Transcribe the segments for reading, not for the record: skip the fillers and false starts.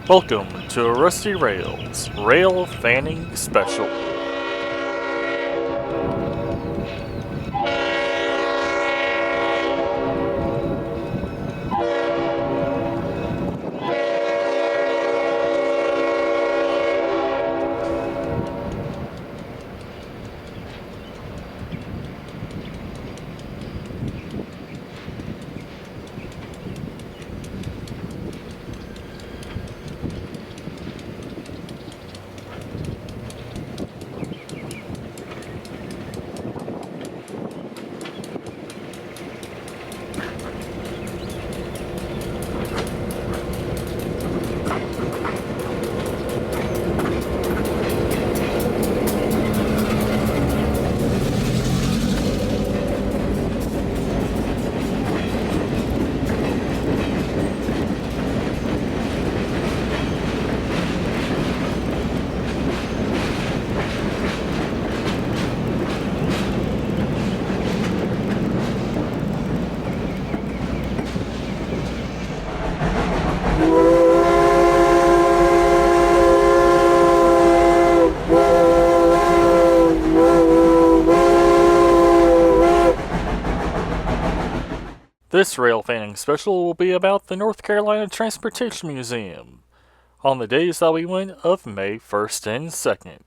Welcome to Rusty Rail's Rail Fanning Special. This Rail Fanning Special will be about the North Carolina Transportation Museum on the days that we went of May 1st and 2nd.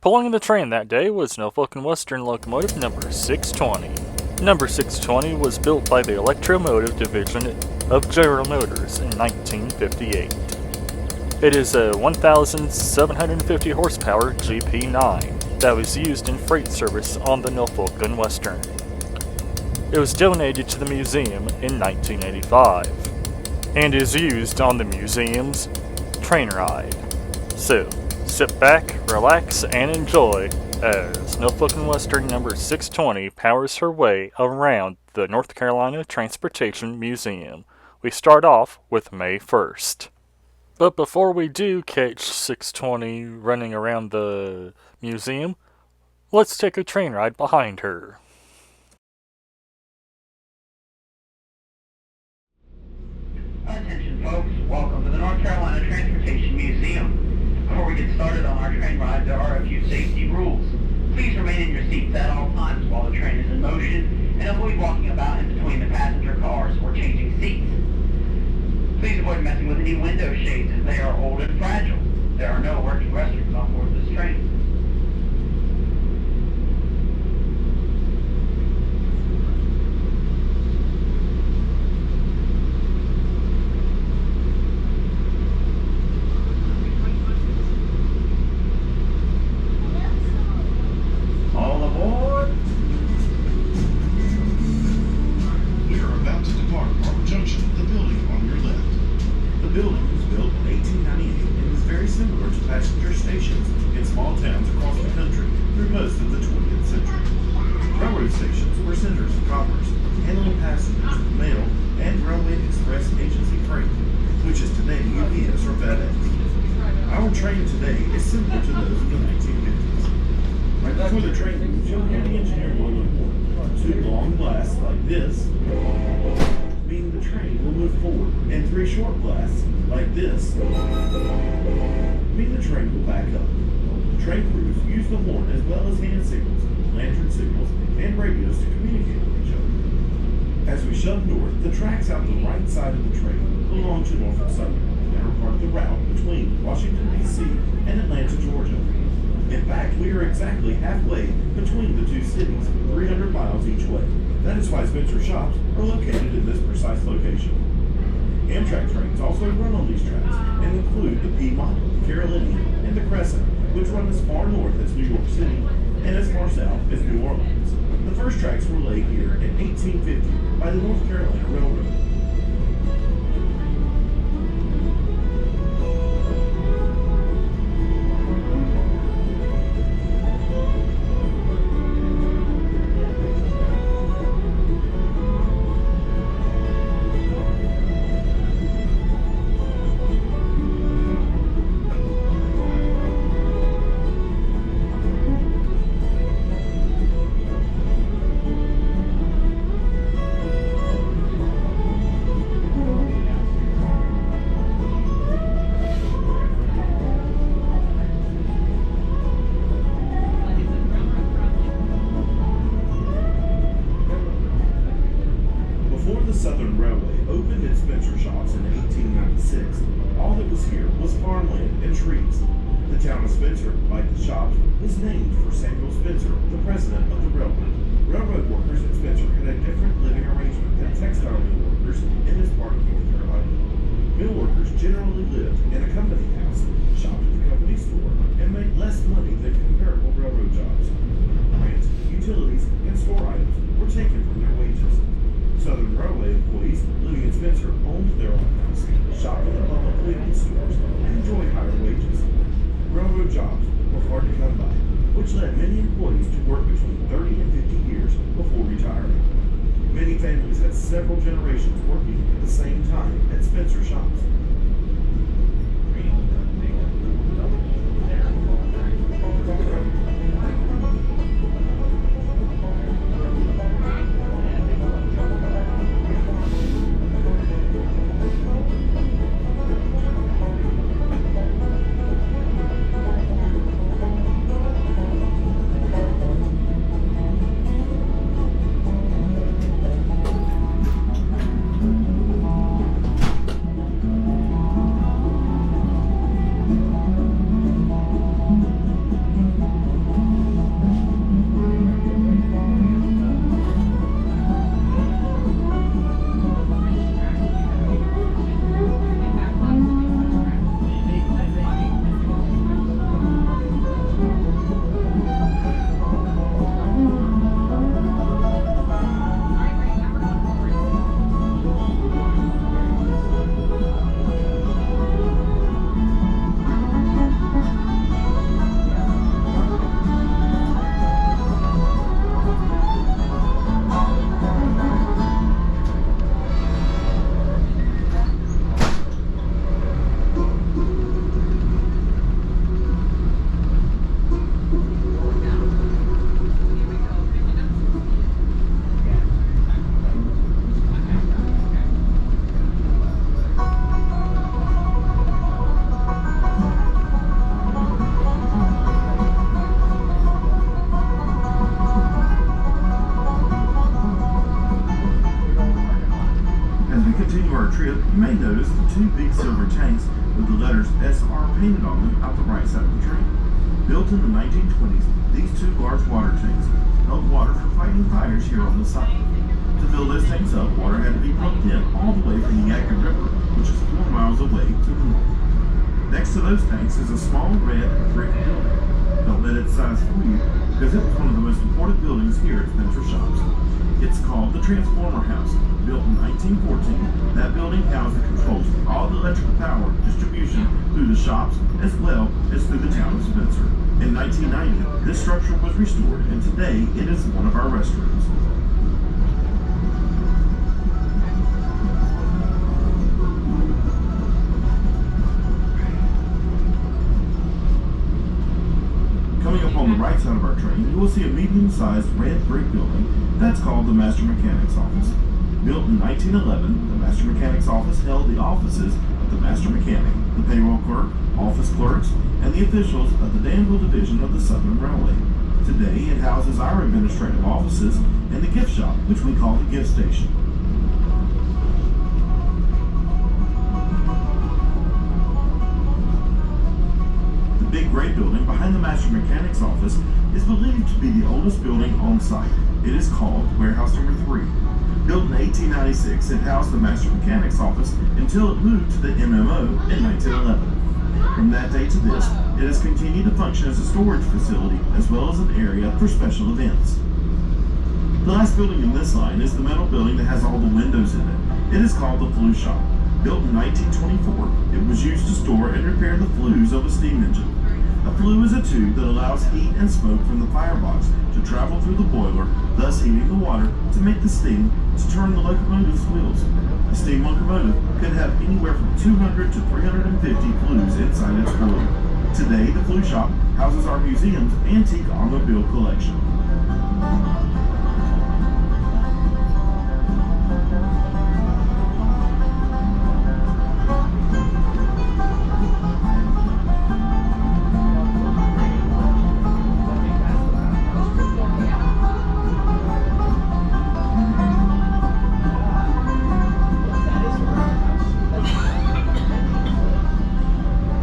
Pulling the train that day was Norfolk and Western locomotive number 620. Number 620 was built by the Electromotive Division of General Motors in 1958. It is a 1,750 horsepower GP9 that was used in freight service on the Norfolk and Western. It was donated to the museum in 1985 and is used on the museum's train ride. So, sit back, relax, and enjoy as Norfolk and Western number 620 powers her way around the North Carolina Transportation Museum. We start off with May 1st. But before we do catch 620 running around the museum, let's take a train ride behind her. Attention folks, welcome to the North Carolina Transportation Museum. Before we get started on our train ride, there are a few safety rules. Please remain in your seats at all times while the train is in motion and avoid walking about in between the passenger cars or changing seats. Please avoid messing with any window shades as they are old and fragile. There are no working restrooms on board this train. All aboard! We are about to depart Harbor Junction, the building on your left. The building was built in 1898 and is very similar to passenger stations in small towns across the country through most of the 20th century. Railroad stations were centers of commerce, handling passengers, mail, and railway express agency freight, which is today UPS or FedEx. Our train today is similar to those of the 1950s. Right before the train moves, you'll hear the engineer blowing a horn. Two long blasts like this mean the train will move forward, and three short blasts like this mean the train will back up. Train crews use the horn as well as hand signals, lantern signals, and radios to communicate with each other. As we shove north, the tracks out the right side of the train belong to Norfolk Southern and are part of the route between Washington, D.C. and Atlanta, Georgia. In fact, we are exactly halfway between the two cities, 300 miles each way. That is why Spencer shops are located in this precise location. Amtrak trains also run on these tracks and include the Piedmont, Carolinian, and the Crescent, which run as far north as New York City and as far south as New Orleans. The first tracks were laid here in 1850 by the North Carolina Railroad. trees. The town of Spencer, like the shops, was named for Samuel Spencer, the president of the railroad. Railroad workers in Spencer had a different living arrangement than textile mill workers in this part of North Carolina. Mill workers generally lived in a company house, shopped at the company store, and made less money than comparable railroad jobs. Rent, utilities, and store items were taken from their wages. Southern Railway employees living in Spencer owned their own house, shopped in the publicly owned stores, and enjoyed higher wages. Railroad jobs were hard to come by, which led many employees to work between 30 and 50 years before retiring. Many families had several generations working at the same time at Spencer shops. Trip, you may notice the two big silver tanks with the letters SR painted on them out the right side of the train. Built in the 1920s, these two large water tanks held water for fighting fires here on the site. To fill those tanks up, water had to be pumped in all the way from the Yadkin River, which is 4 miles away to the north. Next to those tanks is a small red brick building. Don't let its size fool you, because it was one of the most important buildings here at Spencer Shops. It's called the Transformer House. Built in 1914, that building housed the controls for all the electrical power distribution through the shops as well as through the town of Spencer. In 1990, this structure was restored, and today it is one of our restrooms. Coming up on the right side of our train, you will see a medium-sized red brick building that's called the Master Mechanic's Office. Built in 1911, the Master Mechanic's Office held the offices of the Master Mechanic, the payroll clerk, office clerks, and the officials of the Danville Division of the Southern Railway. Today, it houses our administrative offices and the gift shop, which we call the gift station. The big gray building behind the Master Mechanic's Office is believed to be the oldest building on site. It is called Warehouse Number 3. Built in 1896, it housed the Master Mechanic's Office until it moved to the MMO in 1911. From that day to this, it has continued to function as a storage facility as well as an area for special events. The last building in this line is the metal building that has all the windows in it. It is called the Flue Shop. Built in 1924, it was used to store and repair the flues of a steam engine. A flue is a tube that allows heat and smoke from the firebox to travel through the boiler, thus heating the water to make the steam to turn the locomotive's wheels. A steam locomotive could have anywhere from 200 to 350 flues inside its boiler. Today, the Flue Shop houses our museum's antique automobile collection.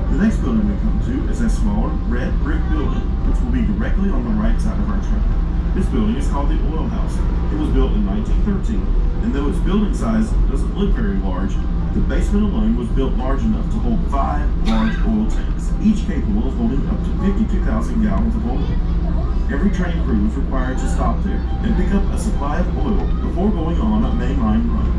The next building we come to is a smaller red brick building, which will be directly on the right side of our train. This building is called the Oil House. It was built in 1913, and though its building size doesn't look very large, the basement alone was built large enough to hold 5 large oil tanks, each capable of holding up to 52,000 gallons of oil. Every train crew was required to stop there and pick up a supply of oil before going on a mainline run.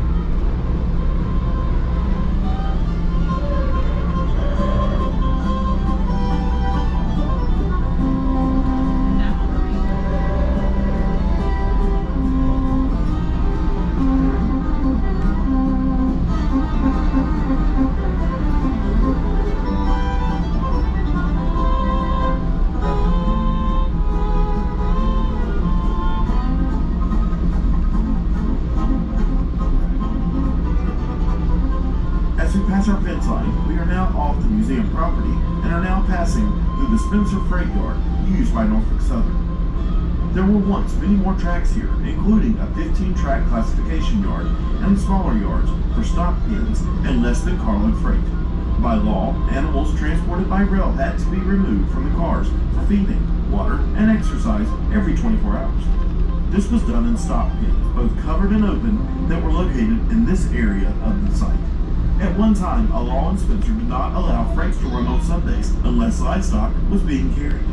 As we pass our fence line, we are now off the museum property and are now passing through the Spencer Freight Yard used by Norfolk Southern. There were once many more tracks here, including a 15-track classification yard and smaller yards for stock pens and less than carload freight. By law, animals transported by rail had to be removed from the cars for feeding, water, and exercise every 24 hours. This was done in stock pens, both covered and open, that were located in this area of the site. At one time, a law in Spencer did not allow freights to run on Sundays unless livestock was being carried.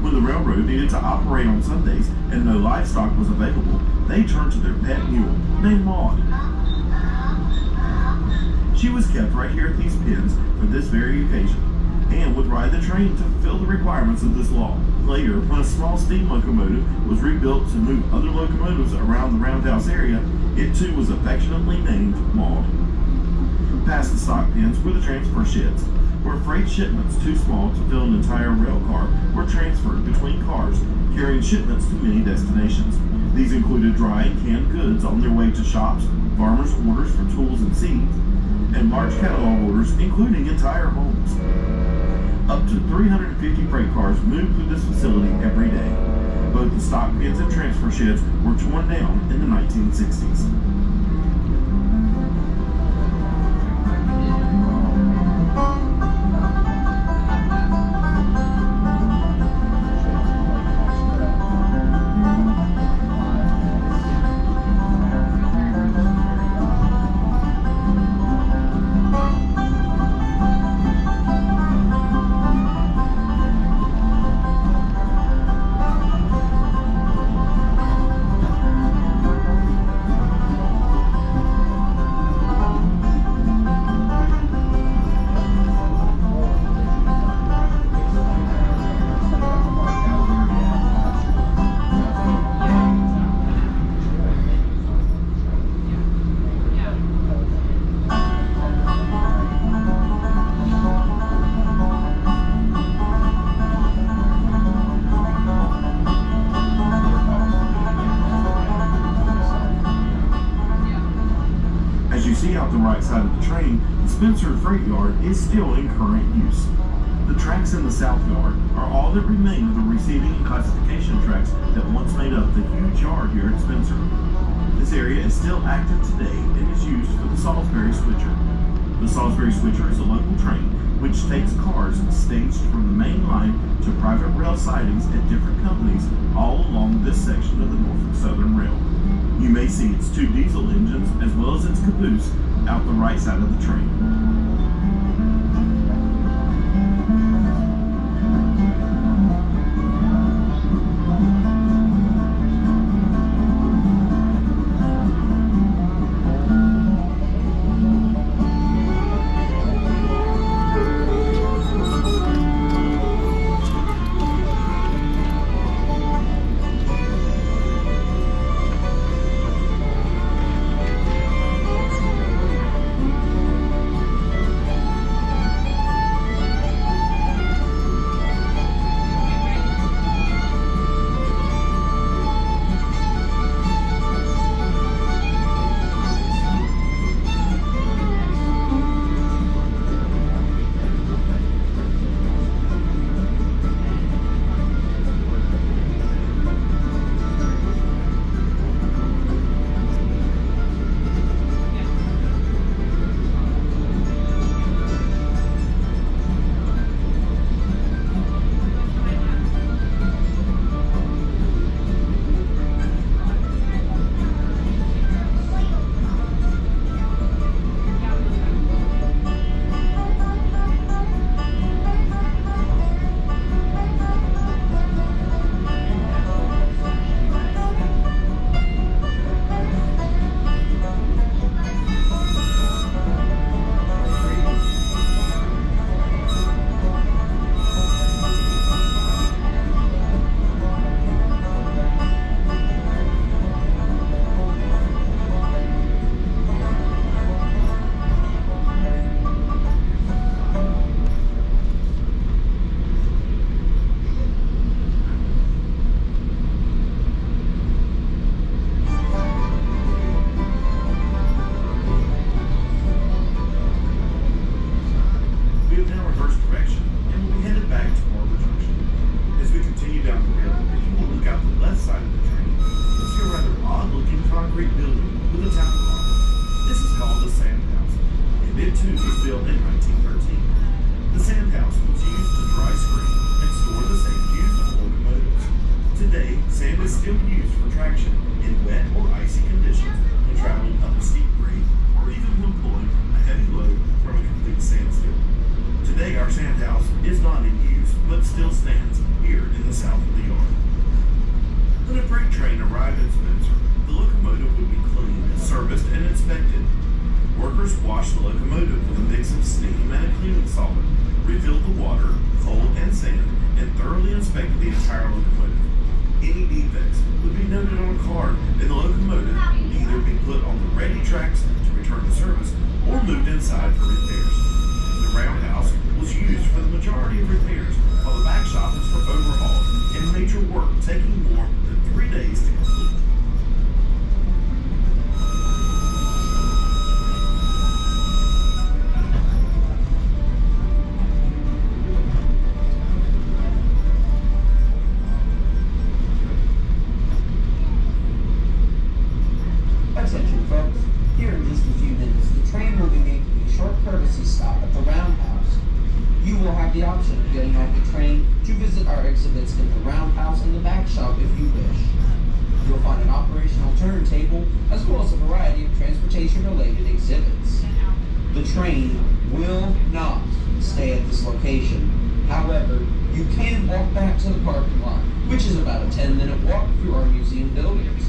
When the railroad needed to operate on Sundays and no livestock was available, they turned to their pet mule, named Maud. She was kept right here at these pens for this very occasion, and would ride the train to fulfill the requirements of this law. Later, when a small steam locomotive was rebuilt to move other locomotives around the roundhouse area, it too was affectionately named Maud. Past the stock pens were the transfer sheds, where freight shipments too small to fill an entire rail car were transferred between cars, carrying shipments to many destinations. These included dry and canned goods on their way to shops, farmers' orders for tools and seeds, and large catalog orders, including entire homes. Up to 350 freight cars moved through this facility every day. Both the stock pens and transfer sheds were torn down in the 1960s. Out the right side of the train, the Spencer Freight Yard is still in current use. The tracks in the South Yard are all that remain of the receiving and classification tracks that once made up the huge yard here at Spencer. This area is still active today and is used for the Salisbury Switcher. The Salisbury Switcher is a local train which takes cars staged from the main line to private rail sidings at different companies all along this section of the Norfolk Southern Rail. You may see its 2 diesel engines as well as its caboose out the right side of the train. locomotive was built in 1913. The sand house was used to dry screen and store the sand used on locomotives. Today, sand is still used for traction in wet or icy conditions when traveling up a steep grade or even when pulling a heavy load from a complete standstill. Today, our sand house is not in use but still stands here in the south of the yard. When a freight train arrived at Spencer, the locomotive would be cleaned, serviced, and inspected. Workers washed the locomotive with a mix of steam and a cleaning solid, refilled the water, coal, and sand, and thoroughly inspected the entire locomotive. Any defects would be noted on a card, and the locomotive would either be put on the ready tracks to return to service or moved inside for repairs. The roundhouse was used for the majority of repairs, while the back shop was for overhauls and major work taking more than 3 days to complete. Attention folks, here in just a few minutes, the train will be making a short courtesy stop at the Roundhouse. You will have the option of getting off the train to visit our exhibits in the Roundhouse and the back shop if you wish. You'll find an operational turntable as well as a variety of transportation-related exhibits. The train will not stay at this location. However, you can walk back to the parking lot, which is about a 10-minute walk through our museum buildings.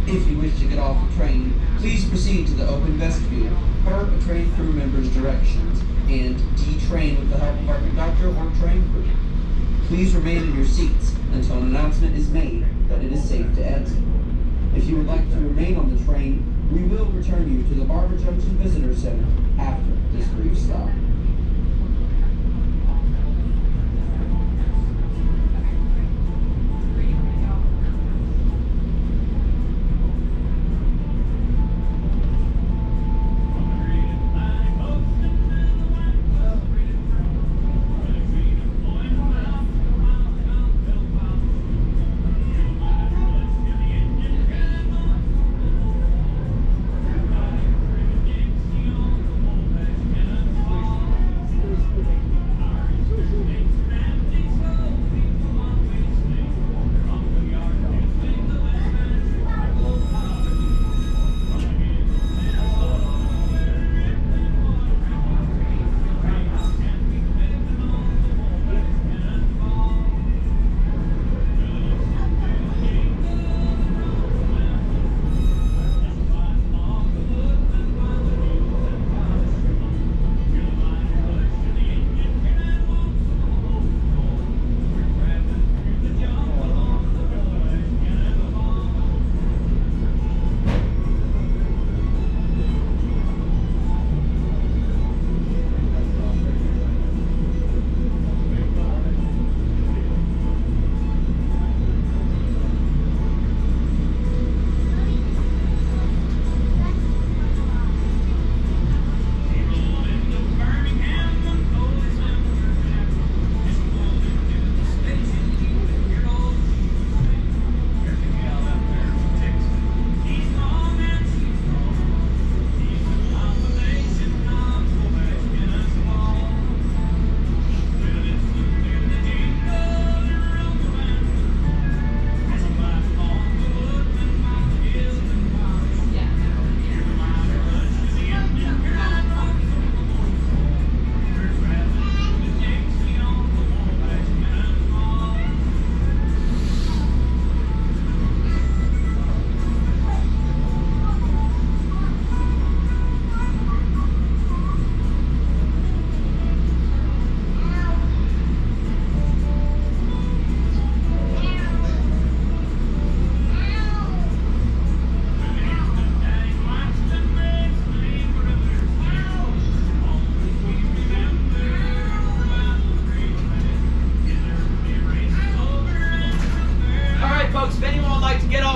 If you wish to get off the train, please proceed to the open vestibule, per a train crew member's directions, and detrain with the help of our conductor or train crew. Please remain in your seats until an announcement is made that it is safe to exit. If you would like to remain on the train, we will return you to the Barber Junction Visitor Center after this brief stop.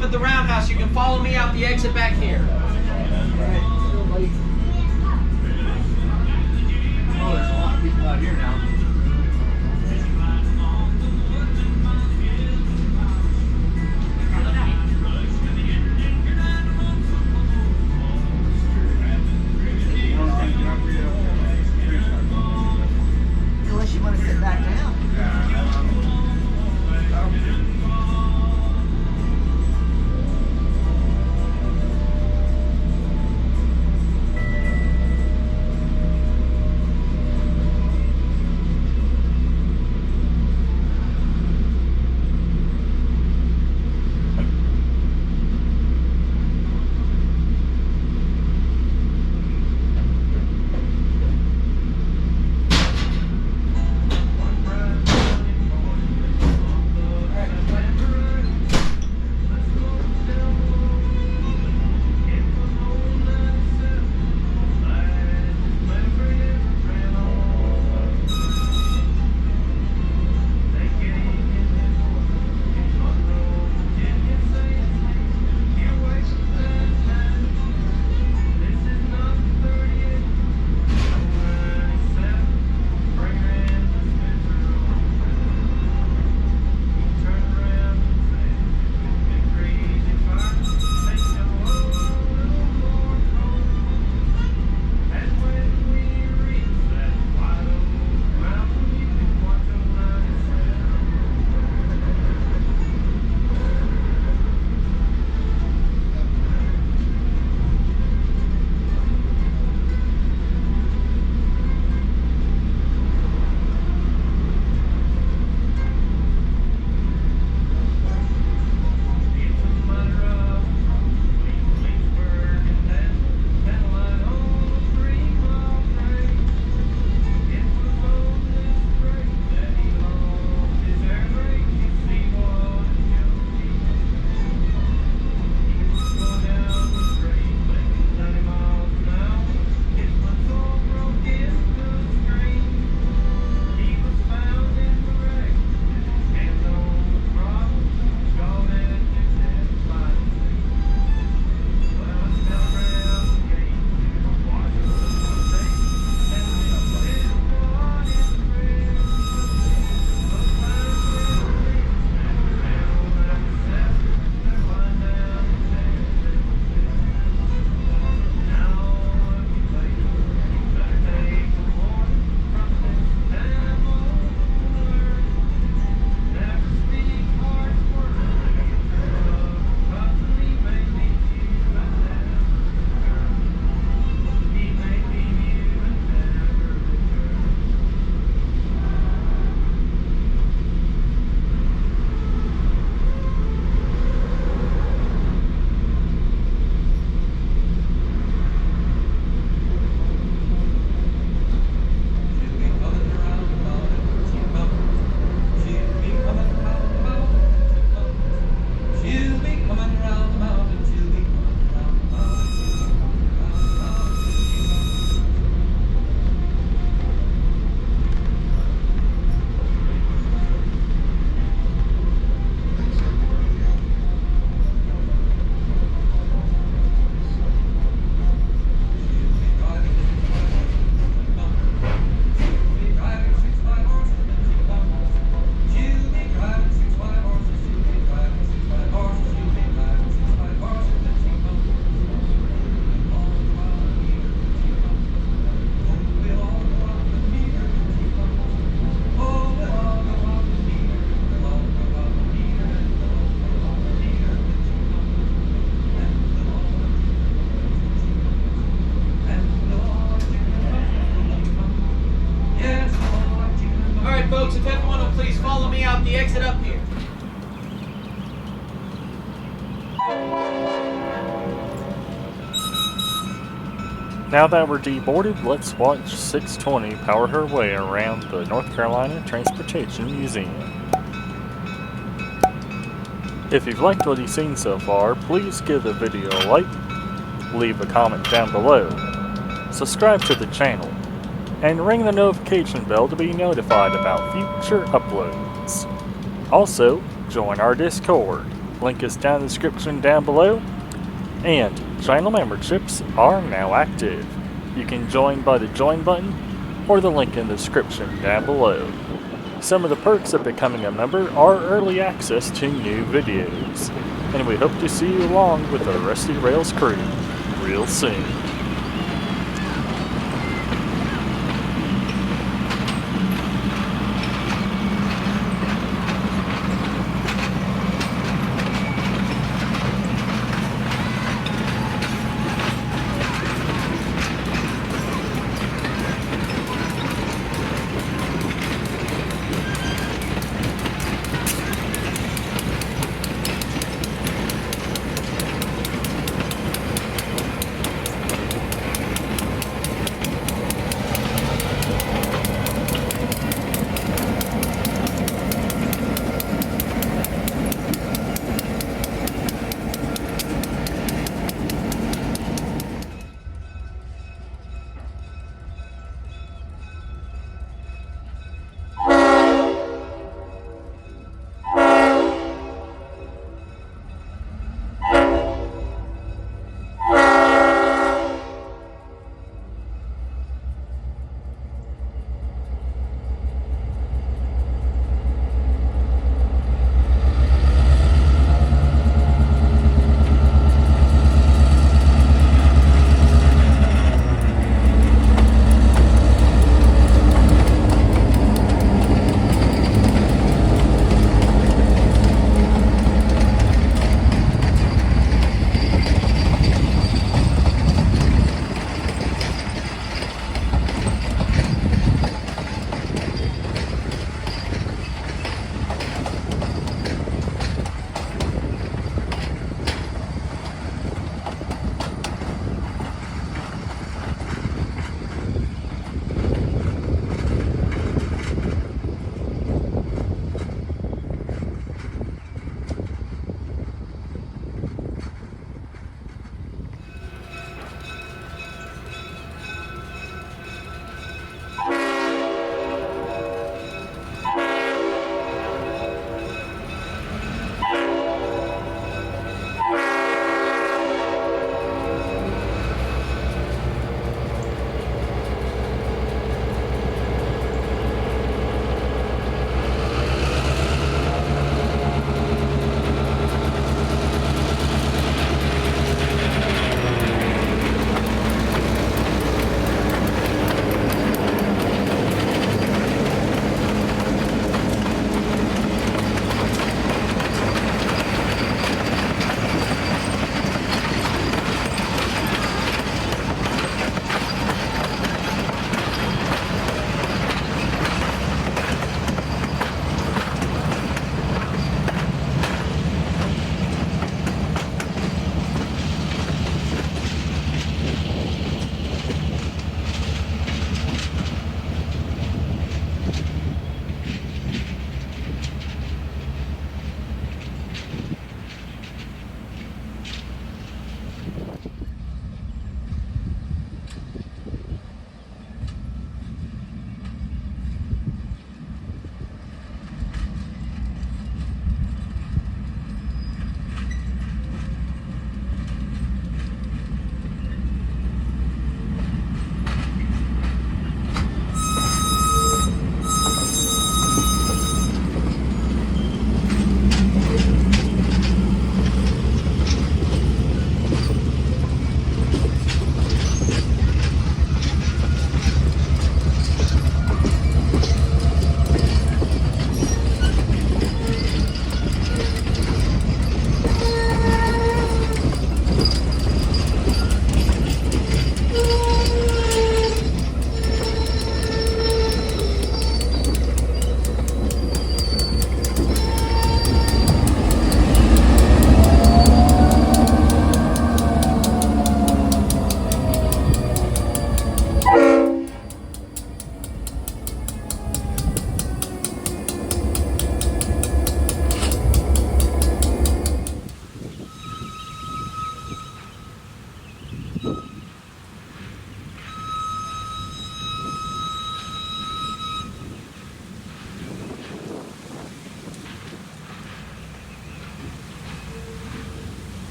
At the Roundhouse, you can follow me out the exit back here. Oh, there's a lot of people out here now. please follow me out the exit up here. Now that we're deboarded, let's watch 620 power her way around the North Carolina Transportation Museum. If you've liked what you've seen so far, please give the video a like, leave a comment down below, subscribe to the channel, and ring the notification bell to be notified about future uploads. Also, join our Discord. Link is down in the description down below, and channel memberships are now active. You can join by the join button or the link in the description down below. Some of the perks of becoming a member are early access to new videos, and we hope to see you along with the Rusty Rails crew real soon.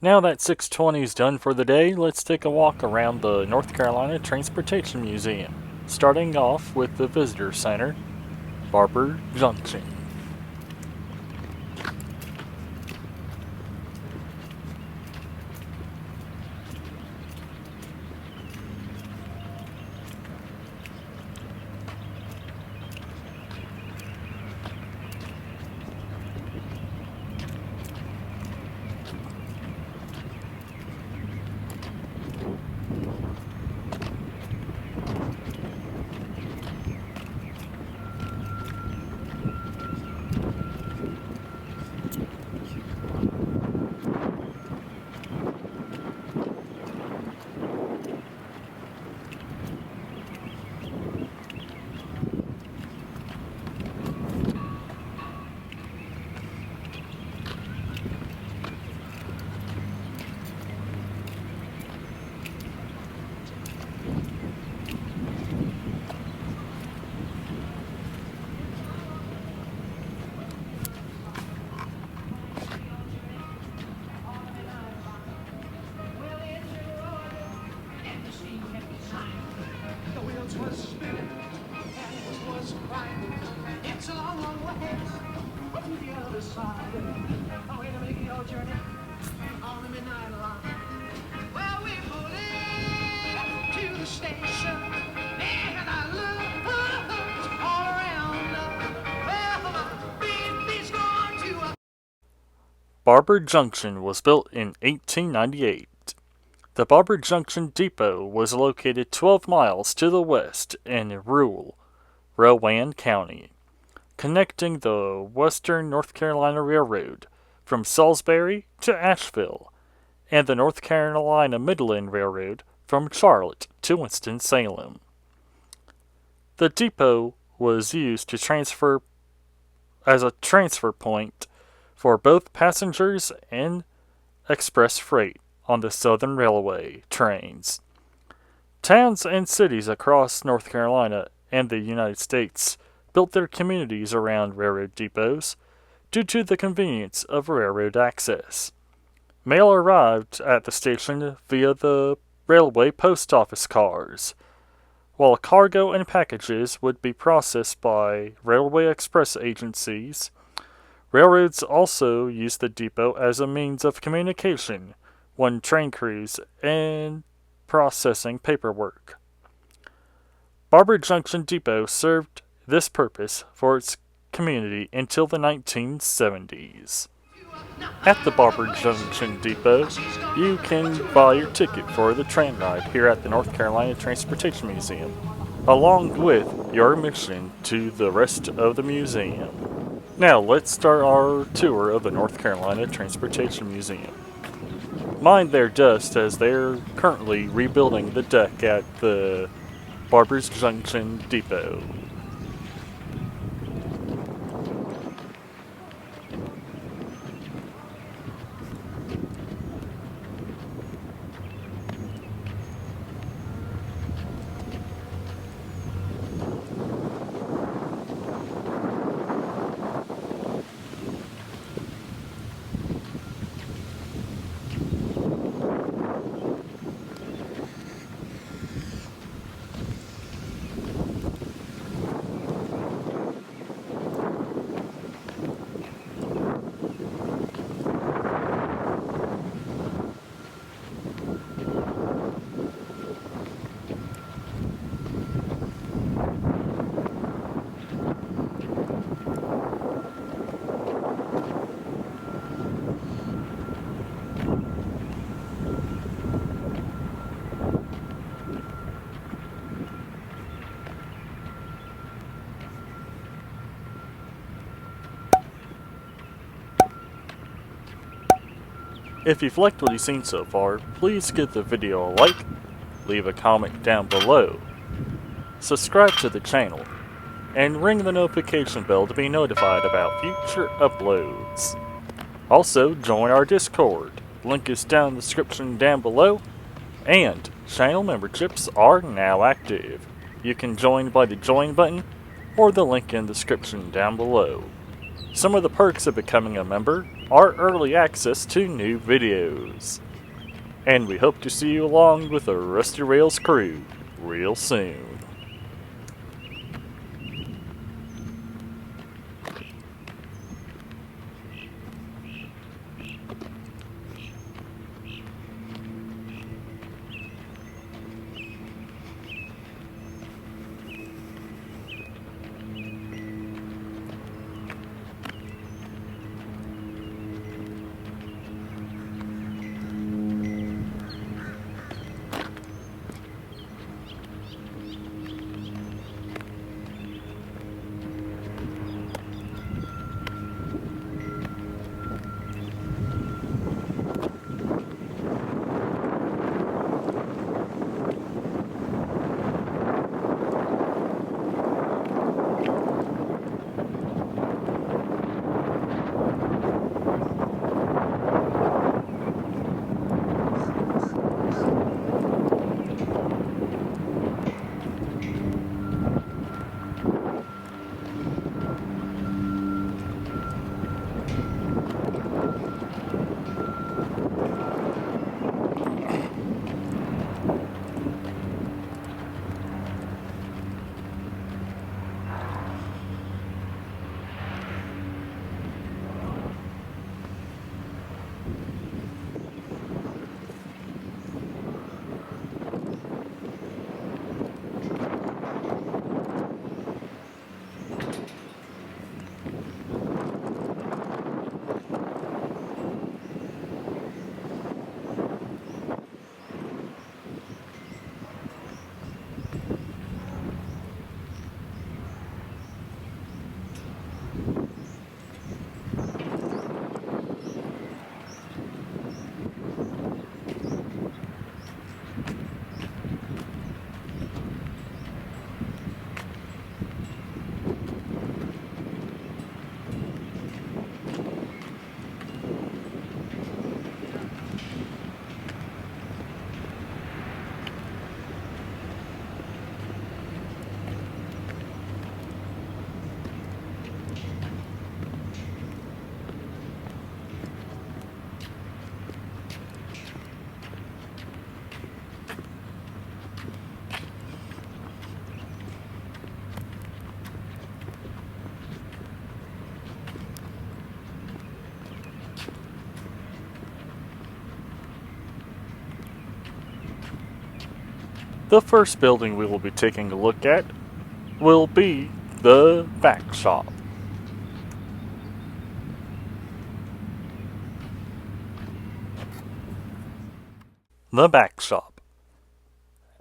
Now that 620 is done for the day, let's take a walk around the North Carolina Transportation Museum, starting off with the Visitor Center, Barber Junction. It's a long, long way to the other side. Oh, wait a minute, your journey on the midnight line. Well, we pulled in to the station, and I looked all around. Well, my baby's gone to a... Barber Junction was built in 1898. The Barber Junction Depot was located 12 miles to the west in rural Rowan County, connecting the Western North Carolina Railroad from Salisbury to Asheville, and the North Carolina Midland Railroad from Charlotte to Winston-Salem. The depot was used to transfer as a transfer point for both passengers and express freight on the Southern Railway trains. Towns and cities across North Carolina and the United States built their communities around railroad depots due to the convenience of railroad access. Mail arrived at the station via the railway post office cars, while cargo and packages would be processed by railway express agencies. Railroads also used the depot as a means of communication when train crews and processing paperwork. Barber Junction Depot served this purpose for its community until the 1970s. At the Barber Junction Depot, you can buy your ticket for the train ride here at the North Carolina Transportation Museum, along with your admission to the rest of the museum. Now let's start our tour of the North Carolina Transportation Museum. Mind their dust as they're currently rebuilding the deck at the Barber's Junction Depot. If you've liked what you've seen so far, please give the video a like, leave a comment down below, subscribe to the channel, and ring the notification bell to be notified about future uploads. Also, join our Discord. Link is down in the description down below, and channel memberships are now active. You can join by the join button or the link in the description down below. Some of the perks of becoming a member are early access to new videos. And we hope to see you along with the Rusty Rails crew real soon. The first building we will be taking a look at will be the back shop. The back shop.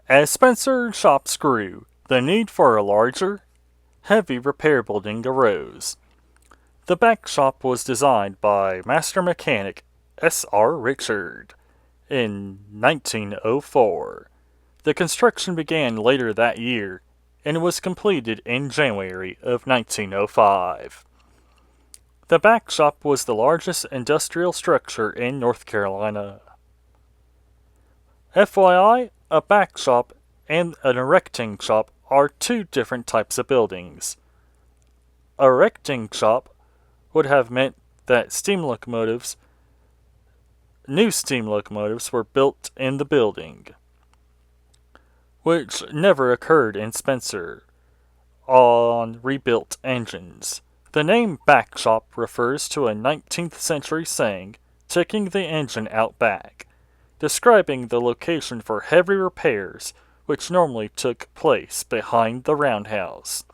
As Spencer shops grew, the need for a larger, heavy repair building arose. The back shop was designed by master mechanic S.R. Richard in 1904. The construction began later that year and was completed in January of 1905. The back shop was the largest industrial structure in North Carolina. FYI, a back shop and an erecting shop are two different types of buildings. A erecting shop would have meant that new steam locomotives were built in the building, which never occurred in Spencer on rebuilt engines. The name back shop refers to a 19th century saying, taking the engine out back, describing the location for heavy repairs which normally took place behind the roundhouse,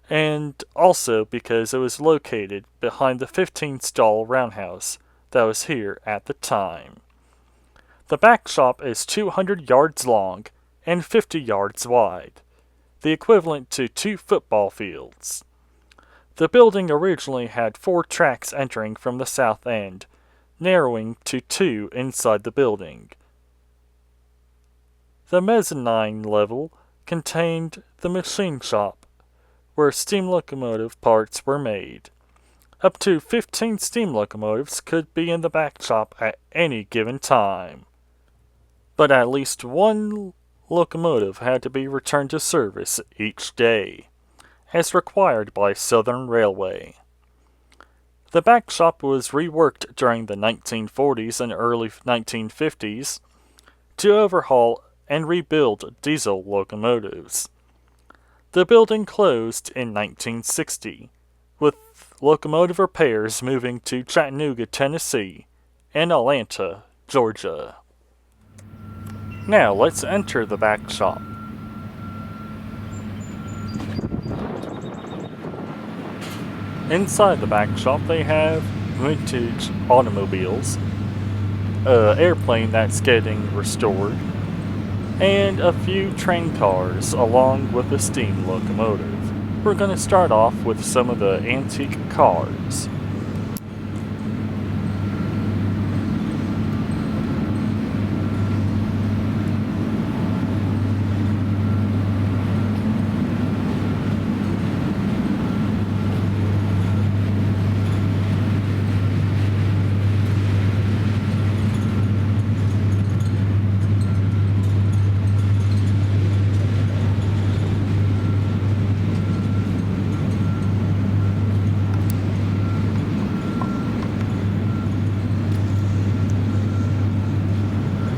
and also because it was located behind the 15-stall roundhouse that was here at the time. The back shop is 200 yards long and 50 yards wide, the equivalent to 2 football fields. The building originally had 4 tracks entering from the south end, narrowing to 2 inside the building. The mezzanine level contained the machine shop, where steam locomotive parts were made. Up to 15 steam locomotives could be in the back shop at any given time, but at least one locomotive had to be returned to service each day, as required by Southern Railway. The back shop was reworked during the 1940s and early 1950s to overhaul and rebuild diesel locomotives. The building closed in 1960, with locomotive repairs moving to Chattanooga, Tennessee, and Atlanta, Georgia. Now let's enter the back shop. Inside the back shop they have vintage automobiles, an airplane that's getting restored, and a few train cars along with a steam locomotive. We're going to start off with some of the antique cars.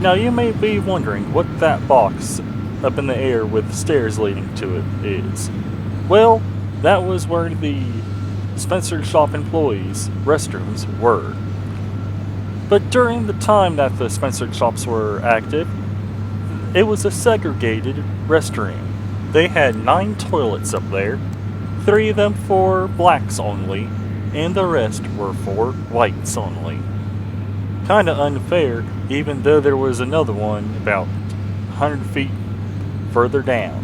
Now you may be wondering what that box up in the air with stairs leading to it is. Well, that was where the Spencer shop employees' restrooms were. But during the time that the Spencer shops were active, it was a segregated restroom. They had 9 toilets up there, 3 of them for blacks only, and the rest were for whites only. Kinda unfair, even though there was another one about 100 feet further down.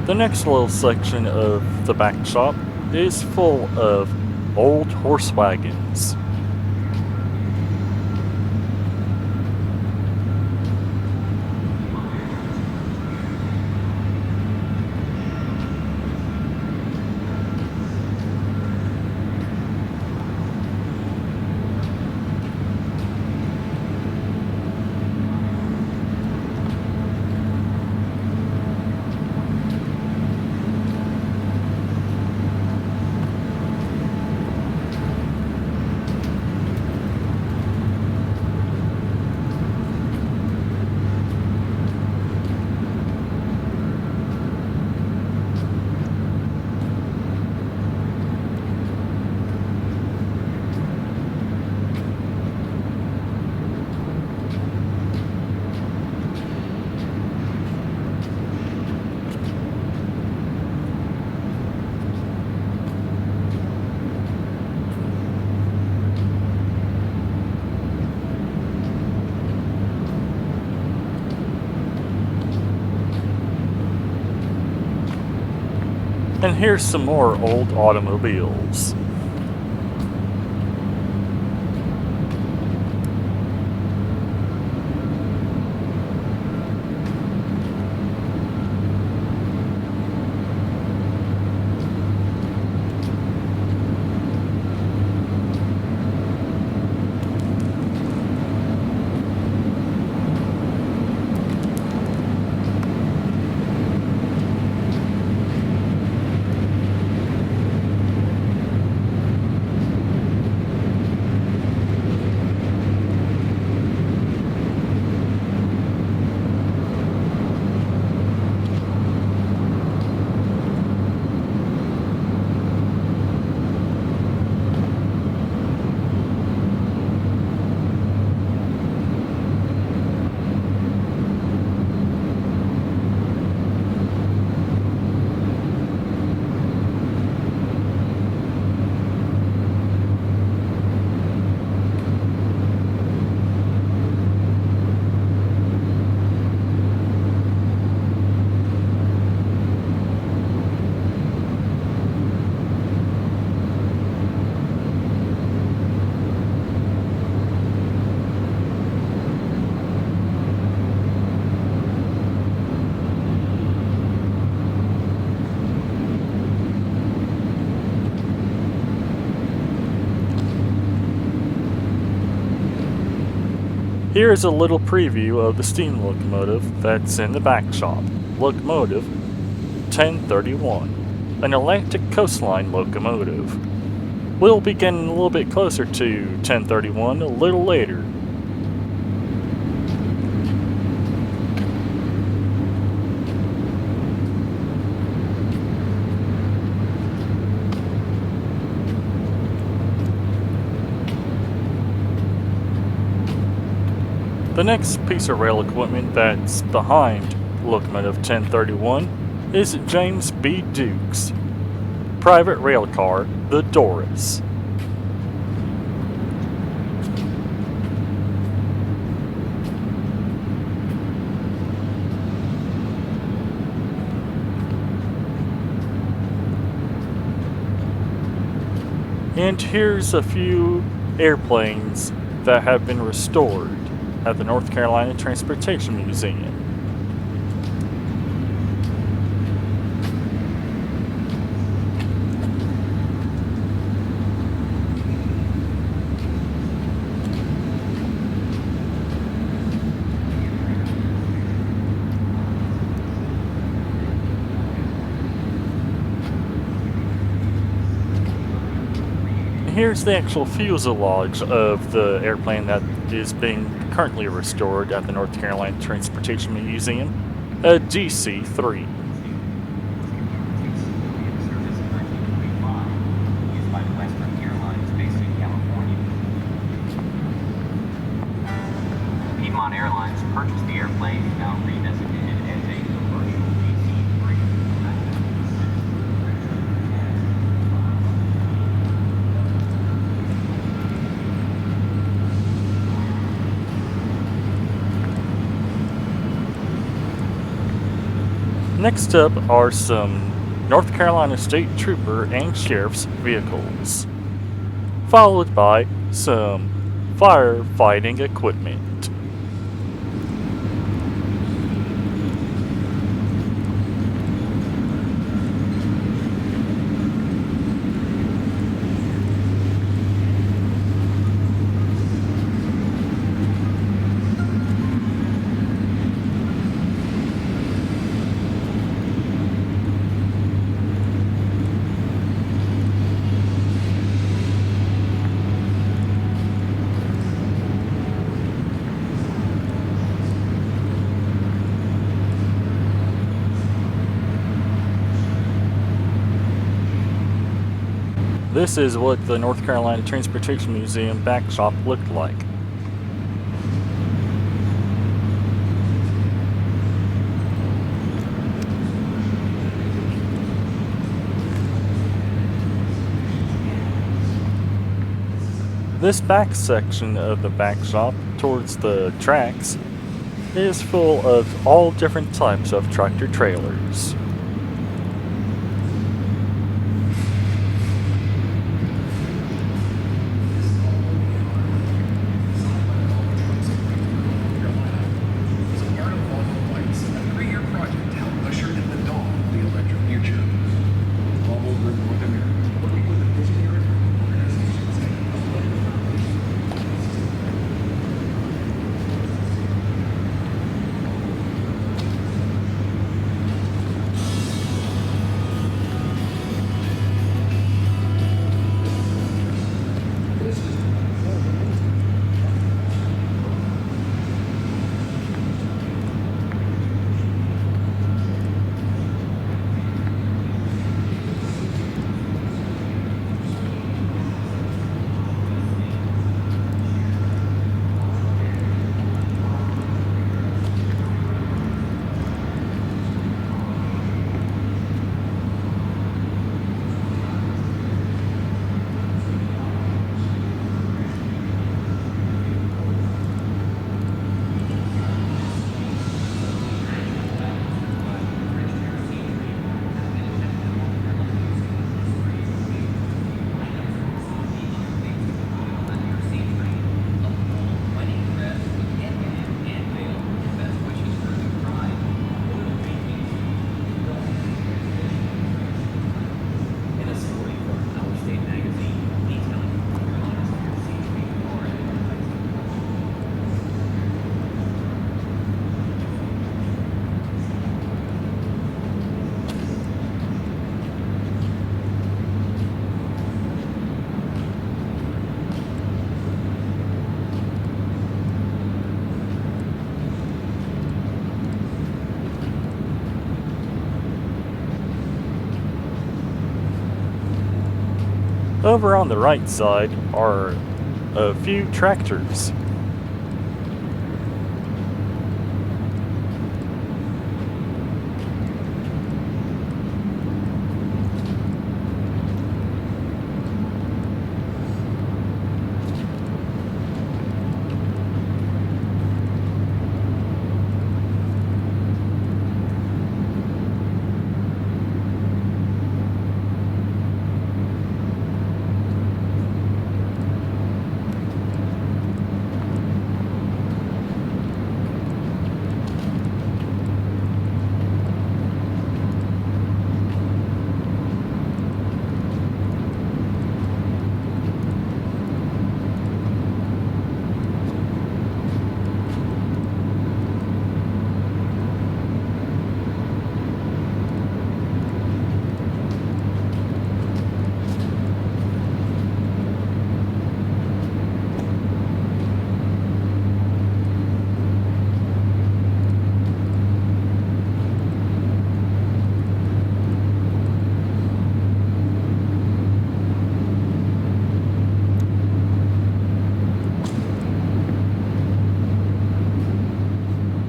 The next little section of the back shop is full of old horse wagons. And here's some more old automobiles. Here is a little preview of the steam locomotive that's in the back shop. Locomotive 1031, an Atlantic coastline locomotive. We'll be getting a little bit closer to 1031 a little later. The next piece of rail equipment that's behind locomotive 1031 is James B. Duke's private rail car, the Doris. And here's a few airplanes that have been restored at the North Carolina Transportation Museum. Here's the actual fuselage of the airplane that is being currently restored at the North Carolina Transportation Museum, a DC-3. Piedmont Airlines purchased the airplane, now redesignated as a commercial DC-3. Next up are some North Carolina State Trooper and Sheriff's vehicles, followed by some firefighting equipment. This is what the North Carolina Transportation Museum back shop looked like. This back section of the back shop towards the tracks is full of all different types of tractor trailers. Over on the right side are a few tractors.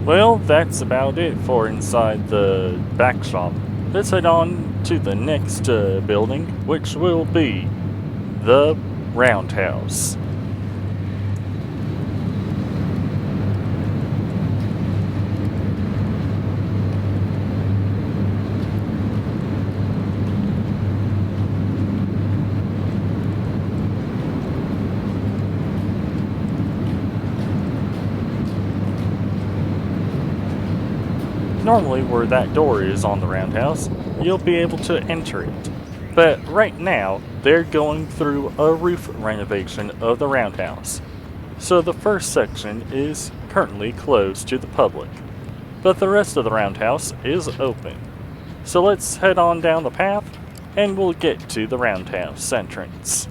Well, that's about it for inside the back shop. Let's head on to the next building, which will be the Roundhouse. Normally, where that door is on the Roundhouse, you'll be able to enter it. But right now, they're going through a roof renovation of the Roundhouse. So the first section is currently closed to the public, but the rest of the Roundhouse is open. So let's head on down the path and we'll get to the Roundhouse entrance.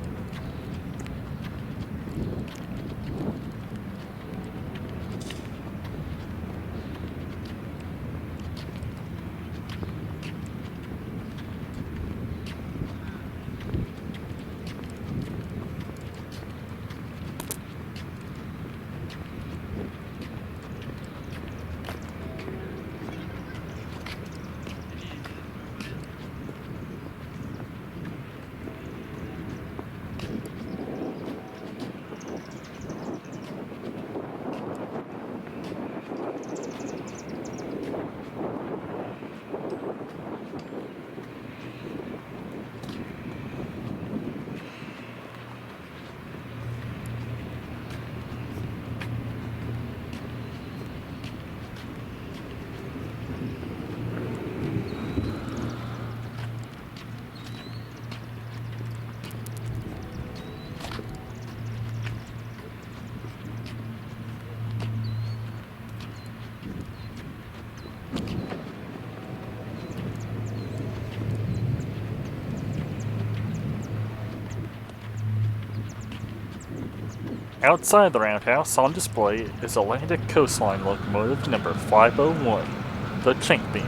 Outside the Roundhouse on display is Atlantic Coastline locomotive number 501, the Champion.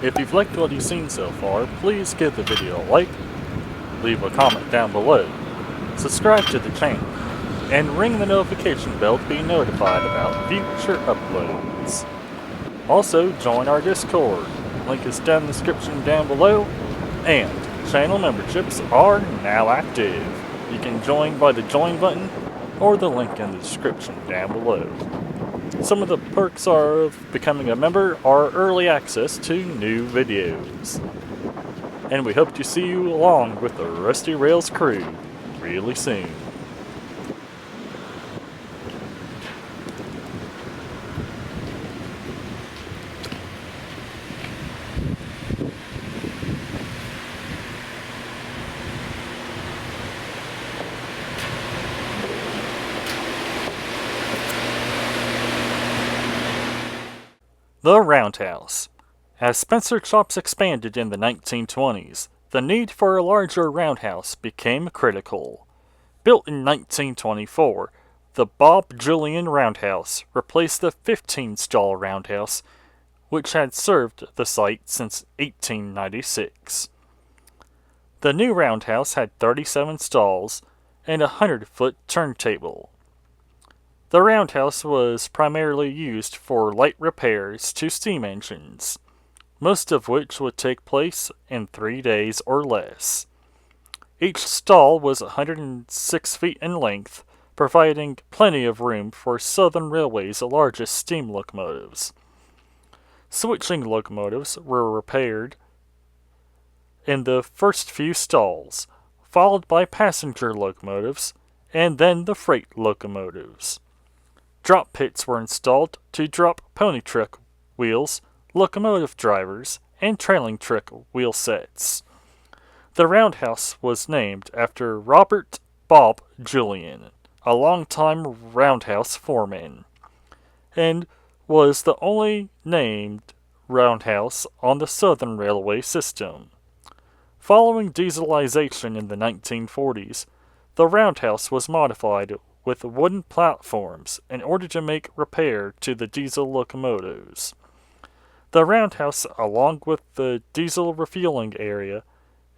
If you've liked what you've seen so far, please give the video a like, leave a comment down below, subscribe to the channel, and ring the notification bell to be notified about future uploads. Also, join our Discord. Link is down in the description down below, and channel memberships are now active. You can join by the join button or the link in the description down below. Some of the perks of becoming a member are early access to new videos. And we hope to see you along with the Rusty Rails crew really soon. The roundhouse. As Spencer shops expanded in the 1920s, the need for a larger roundhouse became critical. Built in 1924, the Bob Julian Roundhouse replaced the 15-stall roundhouse, which had served the site since 1896. The new roundhouse had 37 stalls and a 100-foot turntable. The roundhouse was primarily used for light repairs to steam engines, most of which would take place in 3 days or less. Each stall was 106 feet in length, providing plenty of room for Southern Railway's largest steam locomotives. Switching locomotives were repaired in the first few stalls, followed by passenger locomotives, and then the freight locomotives. Drop pits were installed to drop pony truck wheels, locomotive drivers, and trailing truck wheel sets. The roundhouse was named after Robert Bob Julian, a longtime roundhouse foreman, and was the only named roundhouse on the Southern Railway system. Following dieselization in the 1940s, the roundhouse was modified with wooden platforms in order to make repair to the diesel locomotives. The roundhouse, along with the diesel refueling area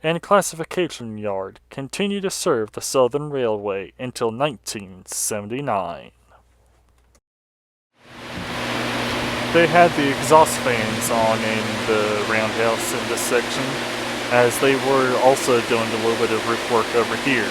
and classification yard, continued to serve the Southern Railway until 1979. They had the exhaust fans on in the roundhouse in this section, as they were also doing a little bit of roof work over here.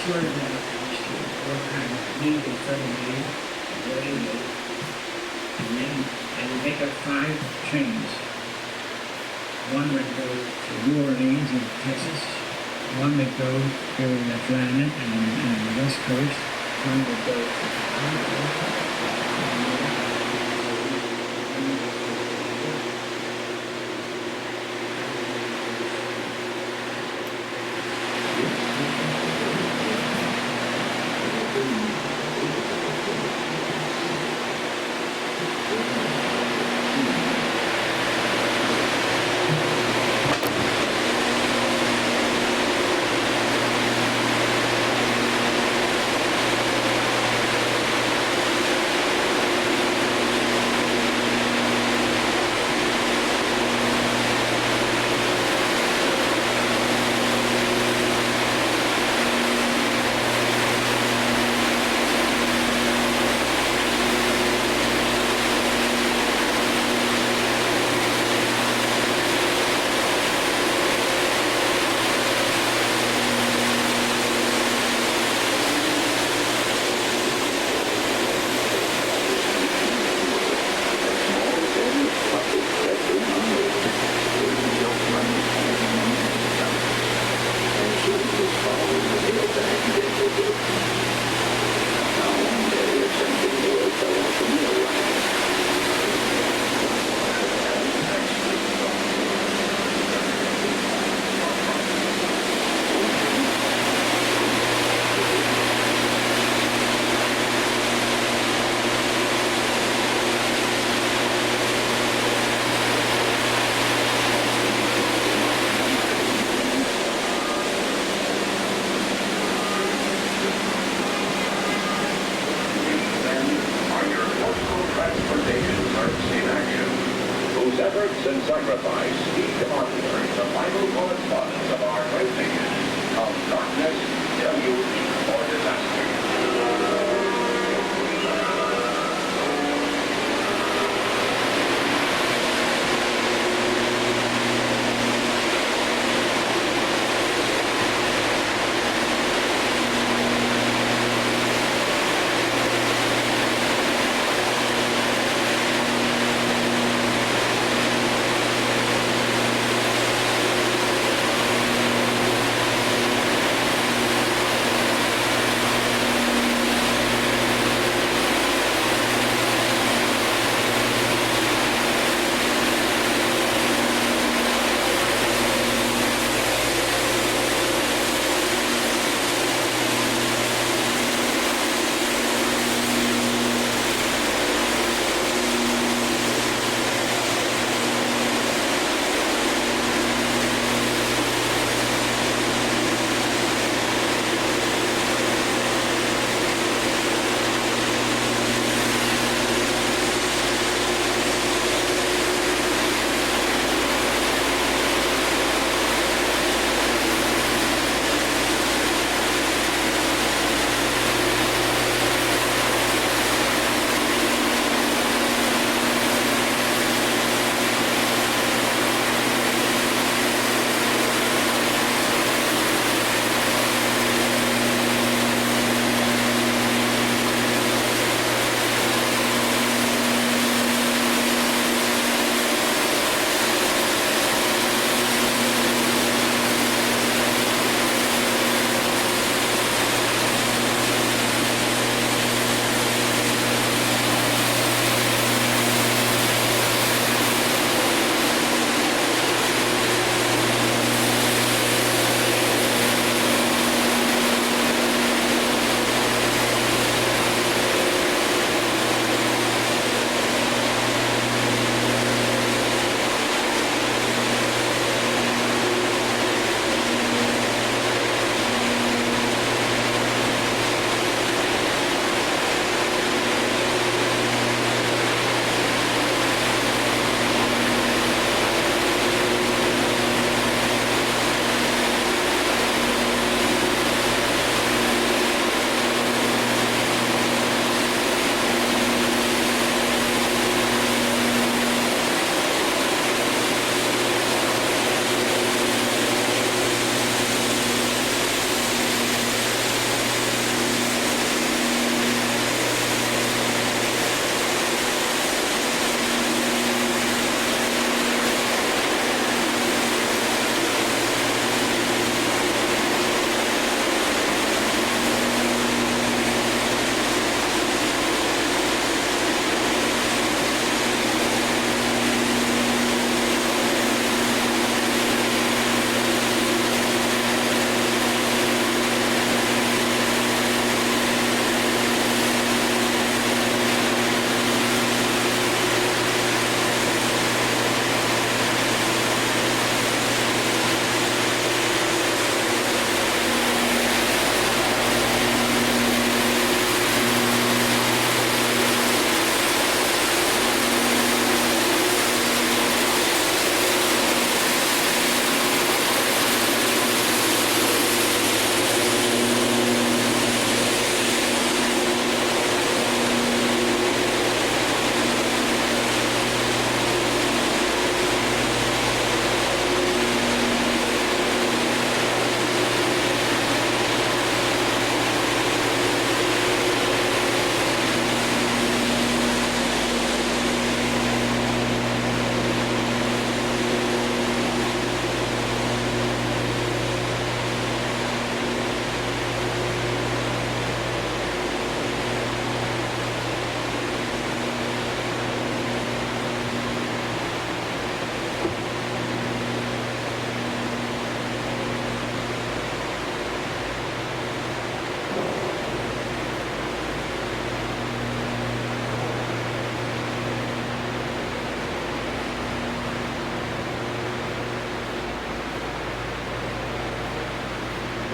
Sure that what kind of need in front of you, very low. And then I would make up 5 trains. One would go to New Orleans in Texas. One would go to Atlanta and the West Coast. One would go to efforts and sacrifice, each demonstrates the vital correspondence of our great nation of darkness, deluge, or disaster.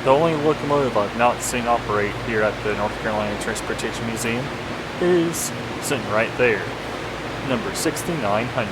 The only locomotive I've not seen operate here at the North Carolina Transportation Museum is sitting right there, number 6900.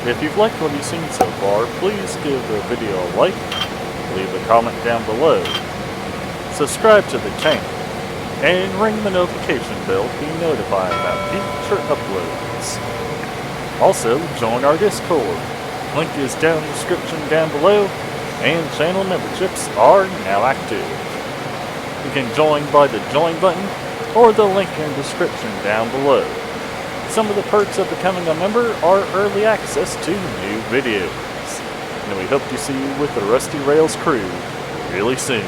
If you've liked what you've seen so far, please give the video a like, leave a comment down below, subscribe to the channel, and ring the notification bell to be notified about future uploads. Also, join our Discord. Link is down in the description down below, and channel memberships are now active. You can join by the join button or the link in the description down below. Some of the perks of becoming a member are early access to new videos. And we hope to see you with the Rusty Rails crew really soon.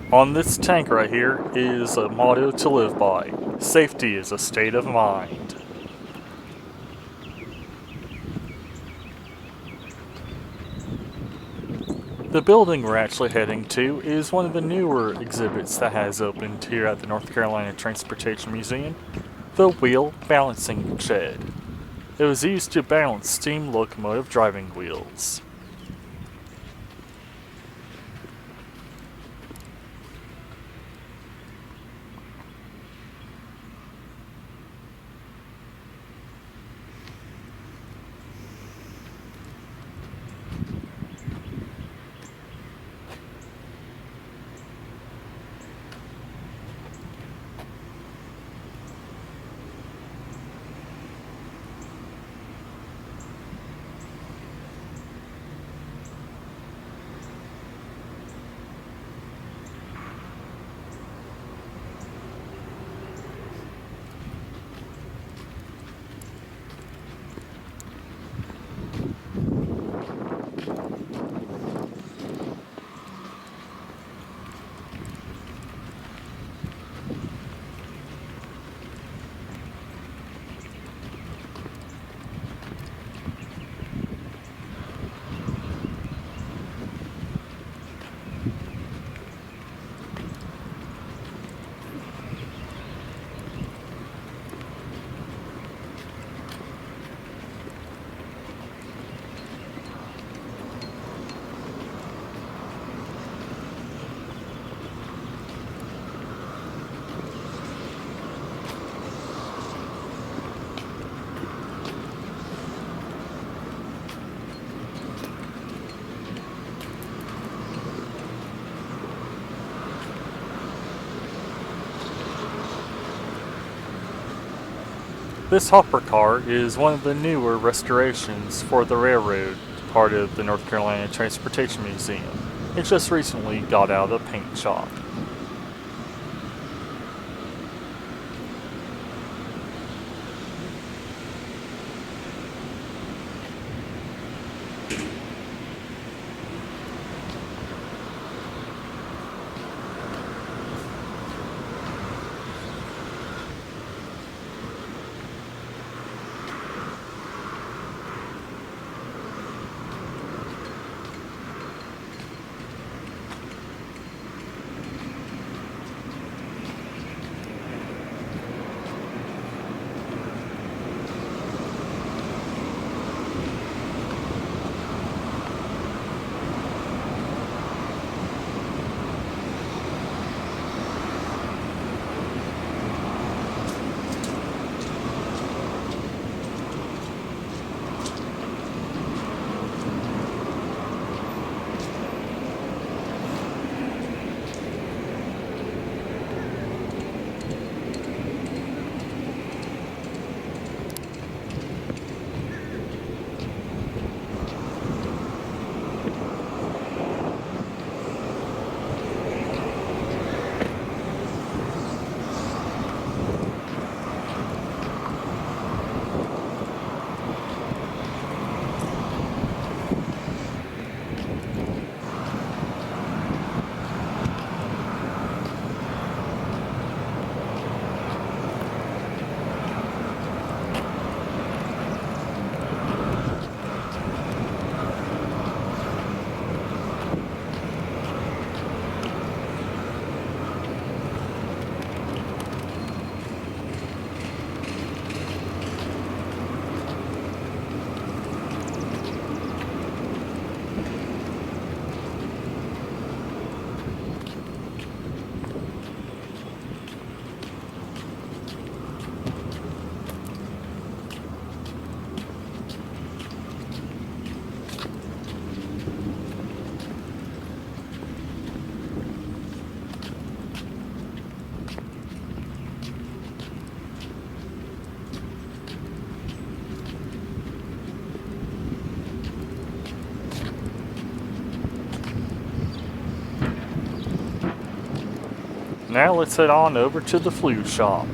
On this tank right here is a motto to live by. Safety is a state of mind. The building we're actually heading to is one of the newer exhibits that has opened here at the North Carolina Transportation Museum, the Wheel Balancing Shed. It was used to balance steam locomotive driving wheels. This hopper car is one of the newer restorations for the railroad, part of the North Carolina Transportation Museum. It just recently got out of the paint shop. Now let's head on over to the flue shop.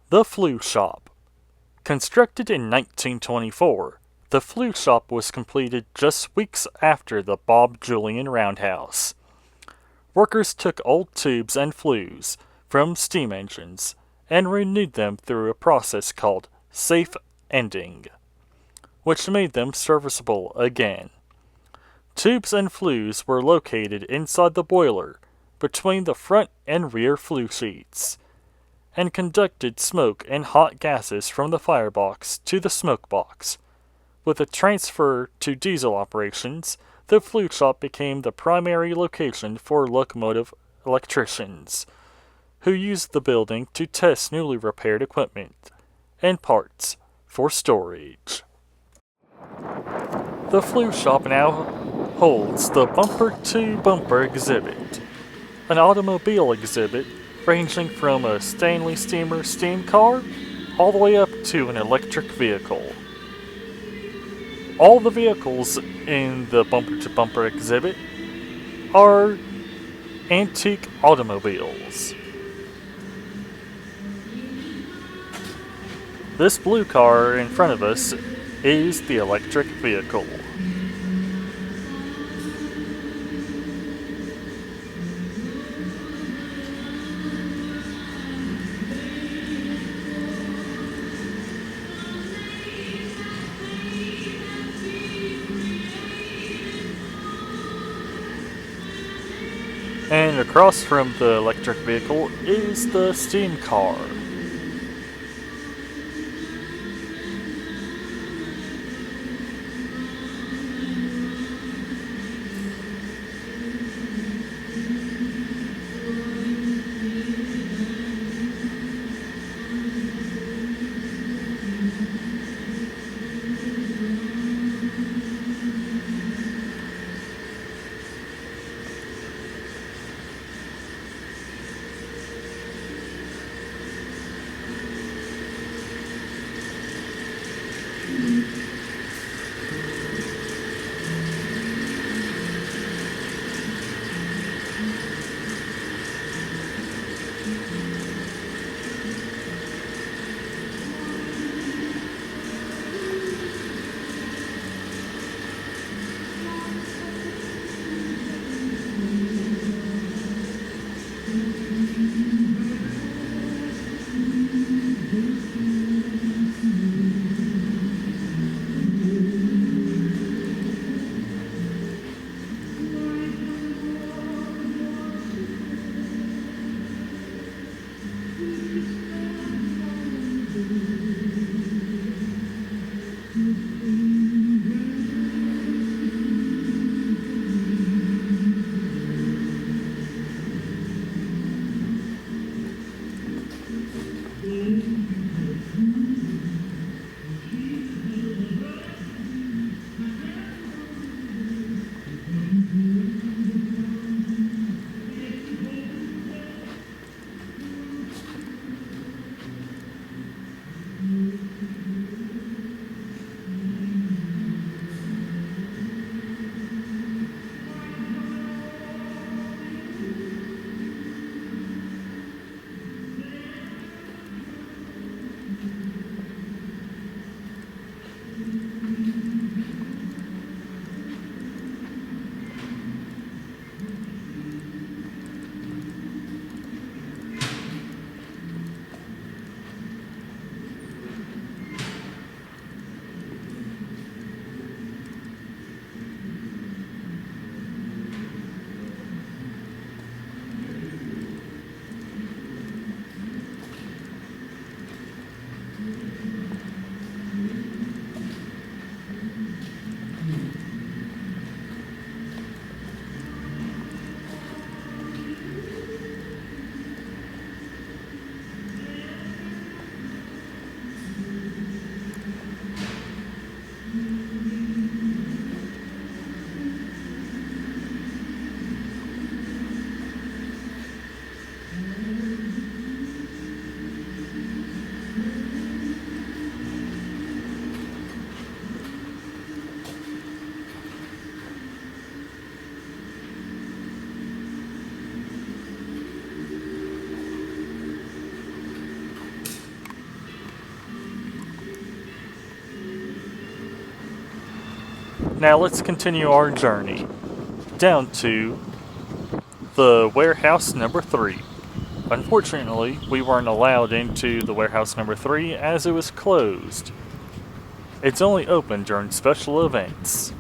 The Flue Shop. Constructed in 1924, the Flue Shop was completed just weeks after the Bob Julian Roundhouse. Workers took old tubes and flues from steam engines and renewed them through a process called safe ending, which made them serviceable again. Tubes and flues were located inside the boiler between the front and rear flue sheets and conducted smoke and hot gases from the firebox to the smoke box. With a transfer to diesel operations, the flue shop became the primary location for locomotive electricians, who used the building to test newly repaired equipment and parts for storage. The flue shop now holds the Bumper to Bumper exhibit, an automobile exhibit ranging from a Stanley Steamer steam car all the way up to an electric vehicle. All the vehicles in the Bumper to Bumper exhibit are antique automobiles. This blue car in front of us is the electric vehicle. And across from the electric vehicle is the steam car. Now let's continue our journey down to the warehouse number 3. Unfortunately, we weren't allowed into the warehouse number 3 as it was closed. It's only open during special events.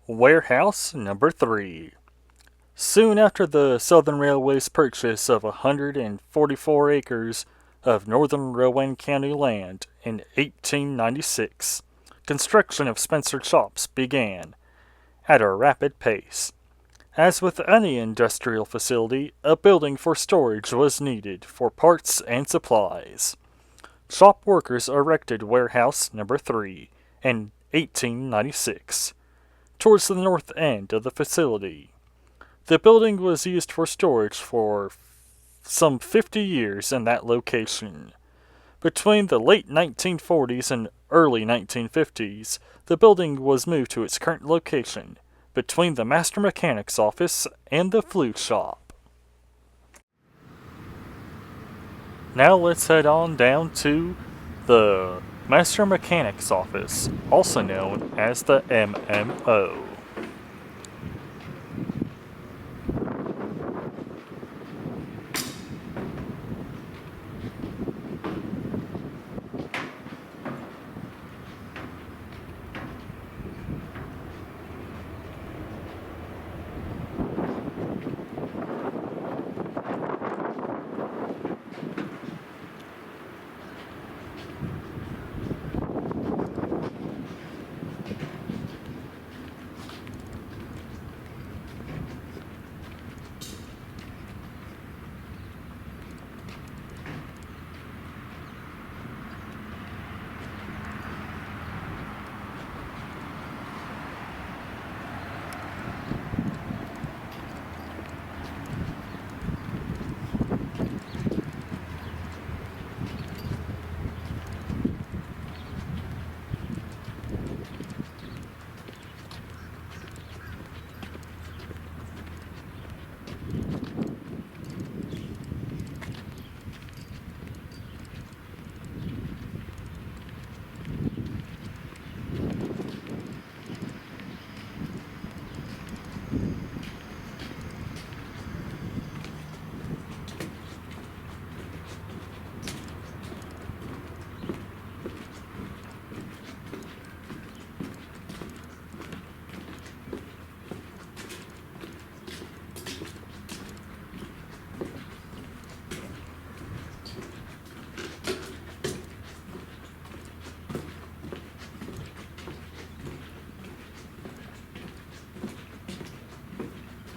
Warehouse number 3. Soon after the Southern Railway's purchase of 144 acres of northern Rowan County land in 1896, construction of Spencer shops began at a rapid pace. As with any industrial facility, a building for storage was needed for parts and supplies. Shop workers erected warehouse number 3 in 1896, towards the north end of the facility. The building was used for storage for some 50 years in that location. Between the late 1940s and early 1950s, the building was moved to its current location, between the master mechanic's office and the flue shop. Now let's head on down to the master mechanic's office, also known as the MMO.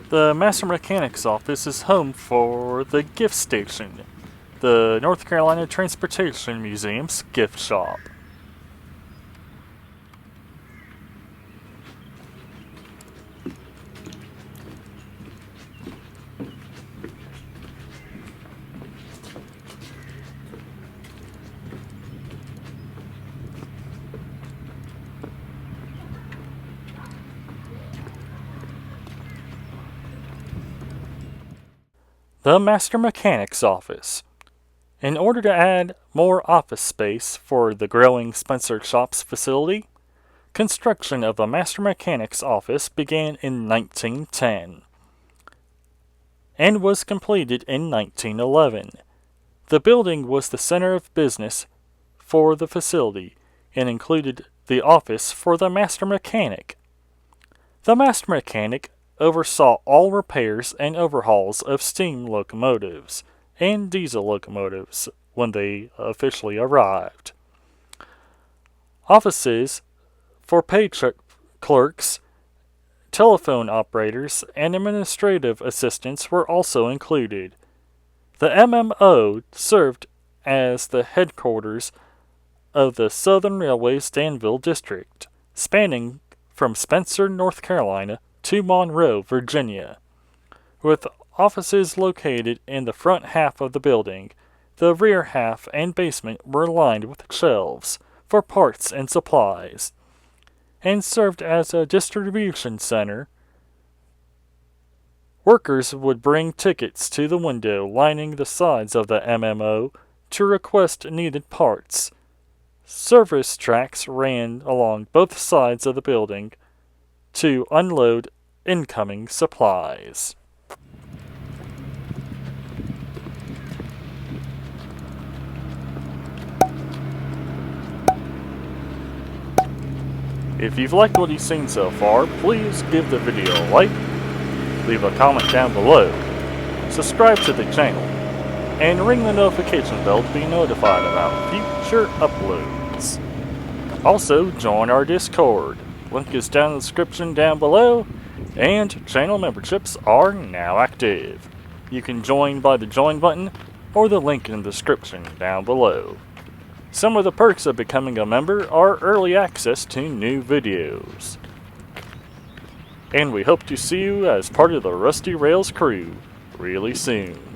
The Master Mechanic's office is home for the gift station, the North Carolina Transportation Museum's gift shop. The Master Mechanic's office. In order to add more office space for the growing Spencer Shops facility, construction of the Master Mechanic's office began in 1910 and was completed in 1911. The building was the center of business for the facility and included the office for the Master Mechanic. The Master Mechanic oversaw all repairs and overhauls of steam locomotives and diesel locomotives when they officially arrived. Offices for pay clerks, telephone operators, and administrative assistants were also included. The MMO served as the headquarters of the Southern Railway's Danville District, spanning from Spencer, North Carolina to Monroe, Virginia. With offices located in the front half of the building, the rear half and basement were lined with shelves for parts and supplies, and served as a distribution center. Workers would bring tickets to the window lining the sides of the MMO to request needed parts. Service tracks ran along both sides of the building to unload incoming supplies. If you've liked what you've seen so far, please give the video a like, leave a comment down below, subscribe to the channel, and ring the notification bell to be notified about future uploads. Also, join our Discord. Link is down in the description down below, and channel memberships are now active. You can join by the join button or the link in the description down below. Some of the perks of becoming a member are early access to new videos. And we hope to see you as part of the Rusty Rails crew really soon.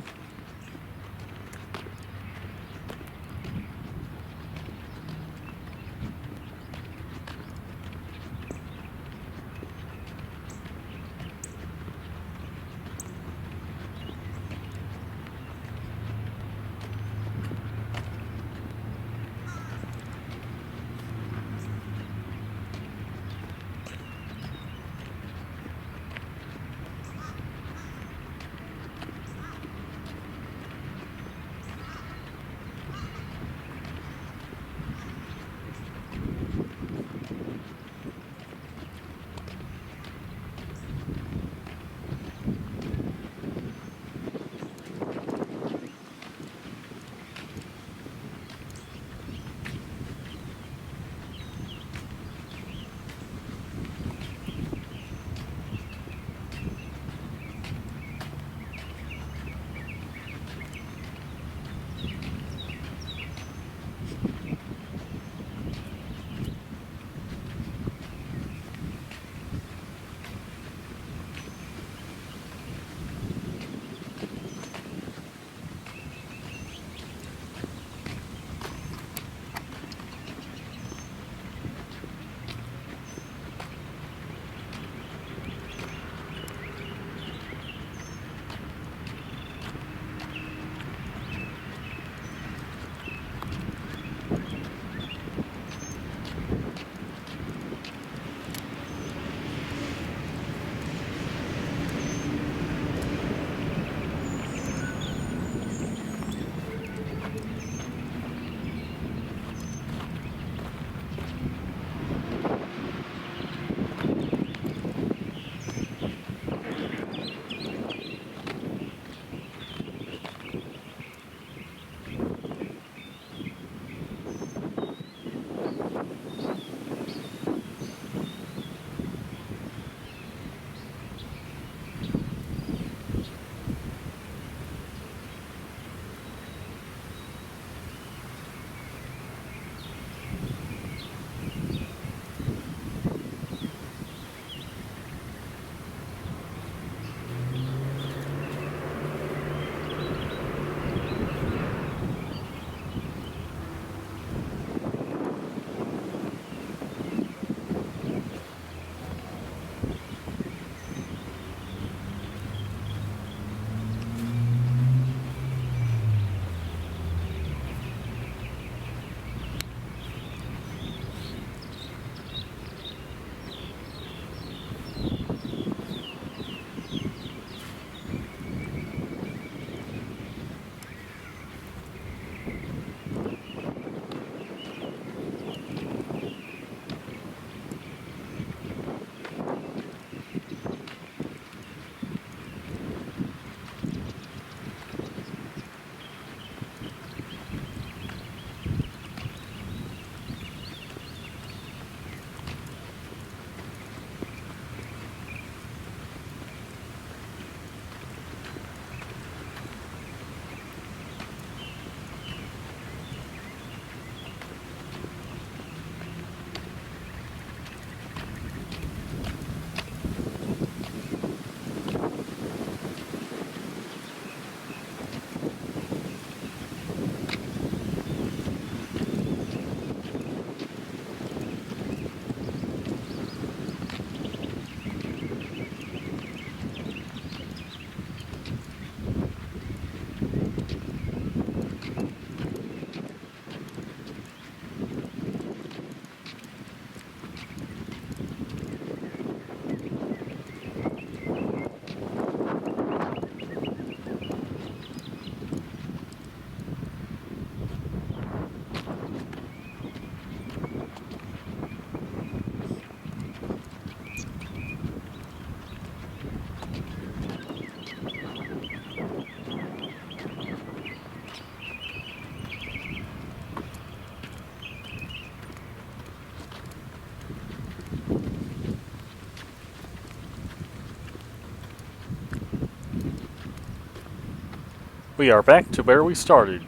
We are back to where we started,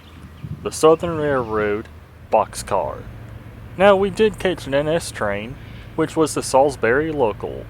the Southern Railroad boxcar. Now, we did catch an NS train, which was the Salisbury local.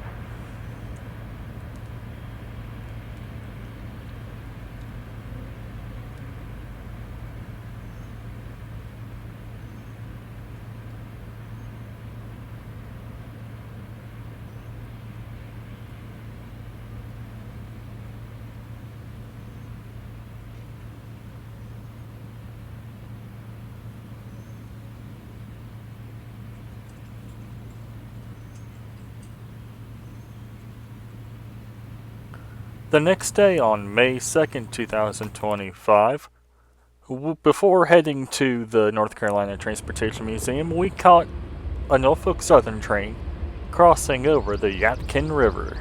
The next day, on May 2nd, 2025, before heading to the North Carolina Transportation Museum, we caught a Norfolk Southern train crossing over the Yadkin River.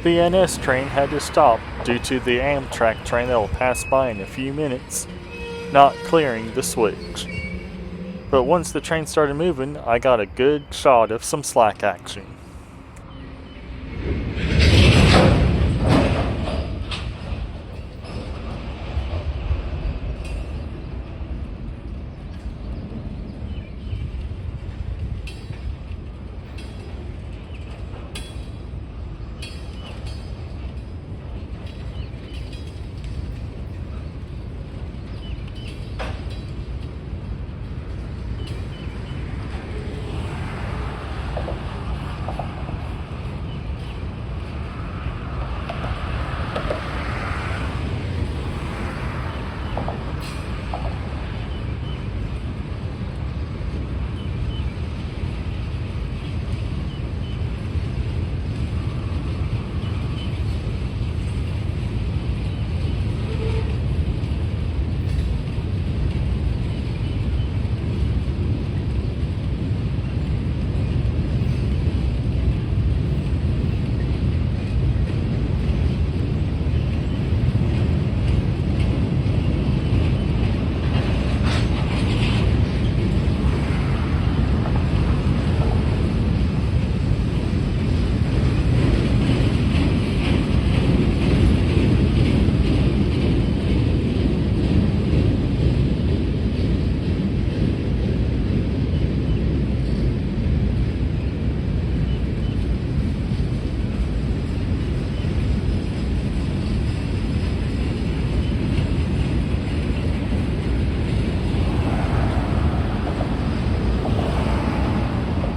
The NS train had to stop due to the Amtrak train that will pass by in a few minutes not clearing the switch. But once the train started moving, I got a good shot of some slack action.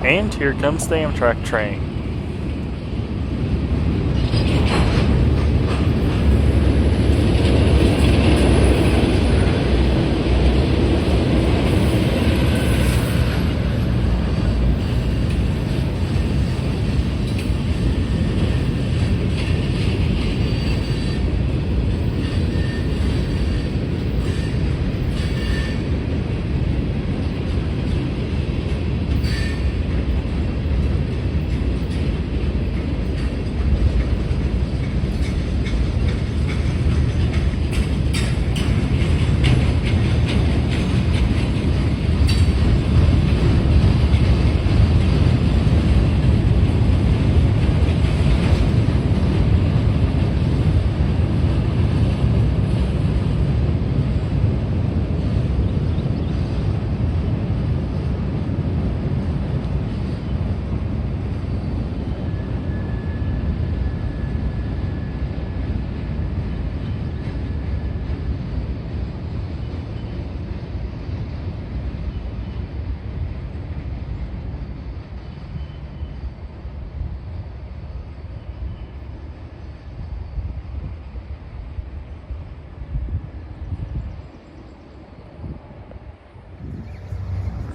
And here comes the Amtrak train.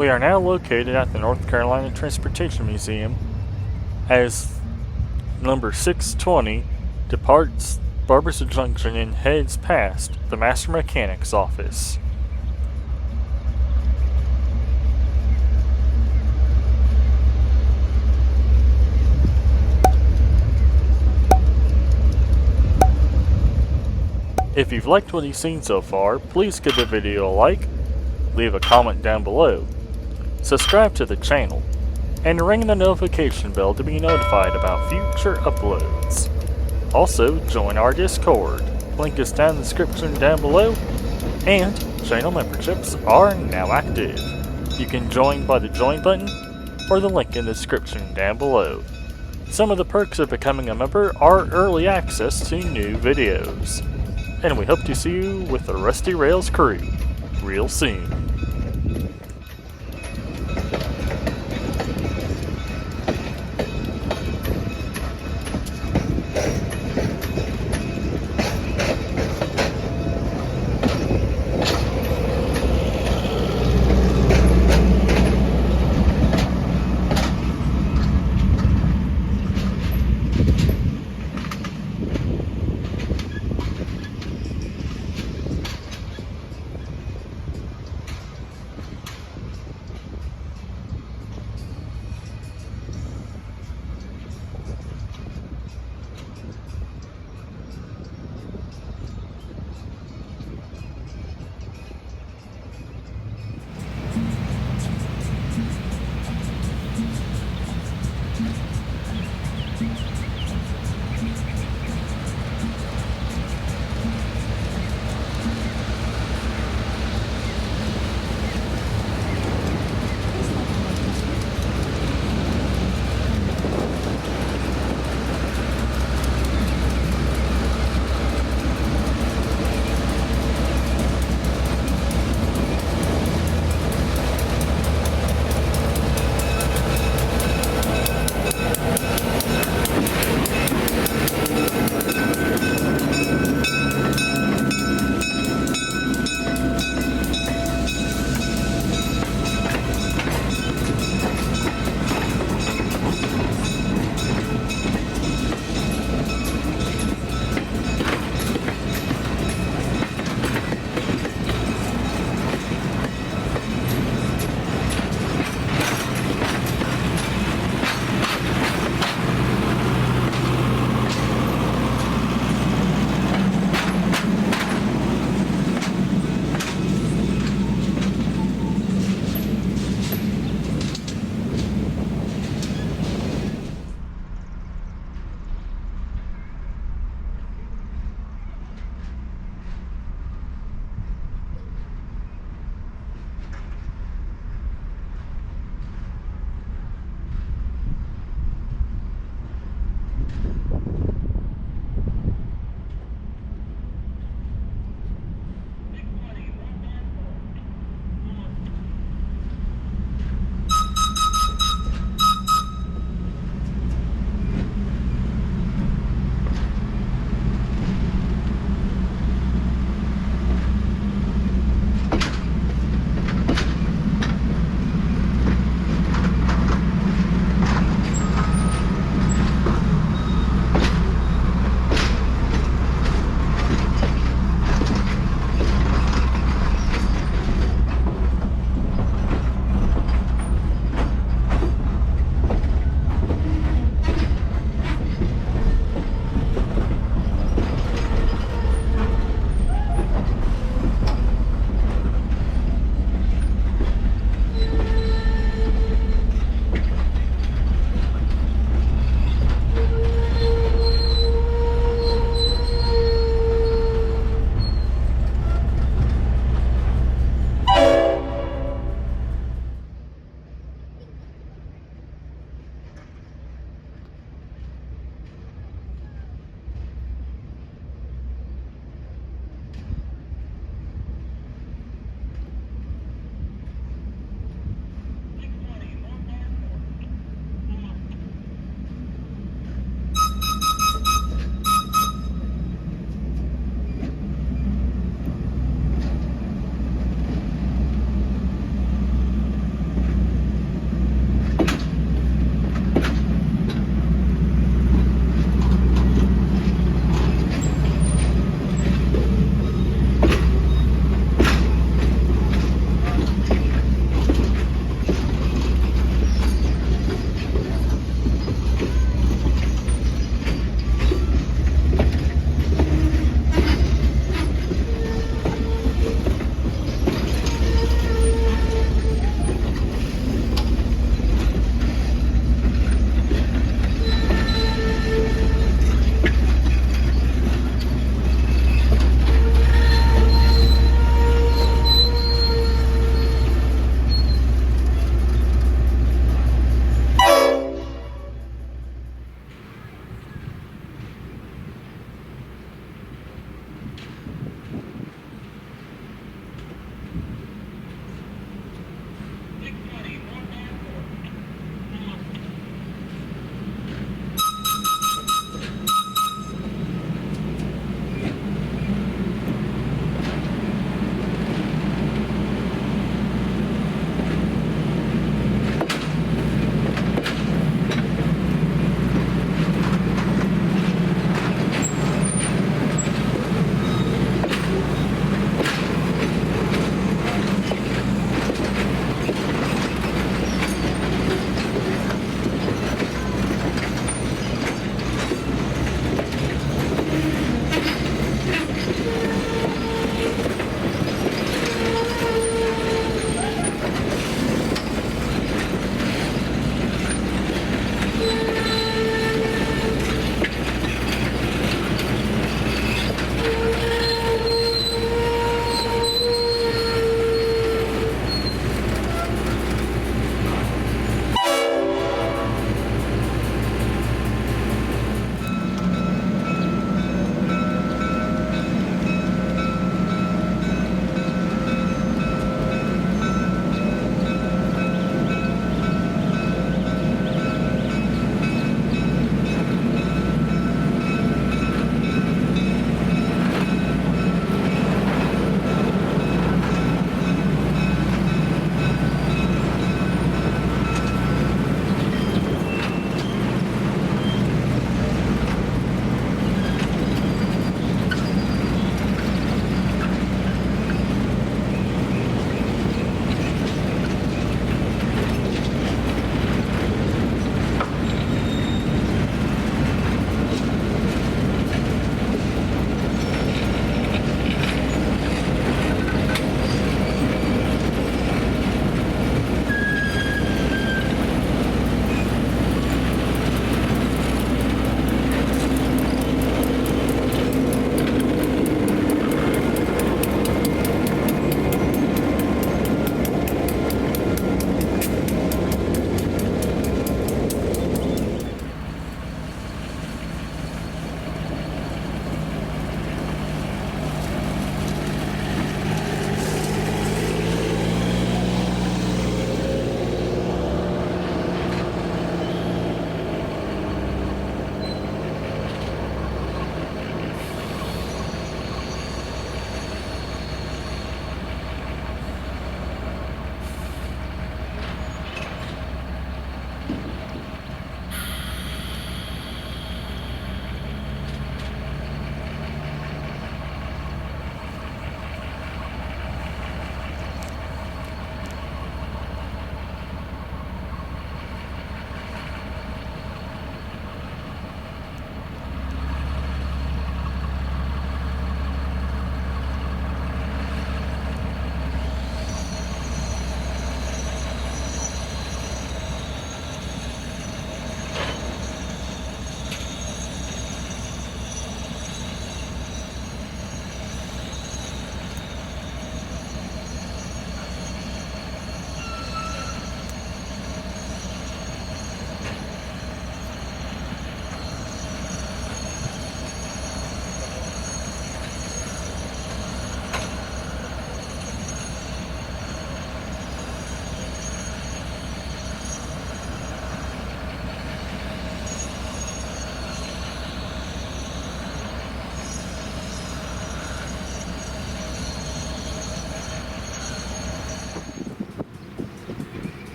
We are now located at the North Carolina Transportation Museum as number 620 departs Barbers Junction and heads past the Master Mechanic's office. If you've liked what you've seen so far, please give the video a like, leave a comment down below, subscribe to the channel, and ring the notification bell to be notified about future uploads. Also, join our Discord. Link is down in the description down below, and channel memberships are now active. You can join by the join button or the link in the description down below. Some of the perks of becoming a member are early access to new videos. And we hope to see you with the Rusty Rails crew real soon.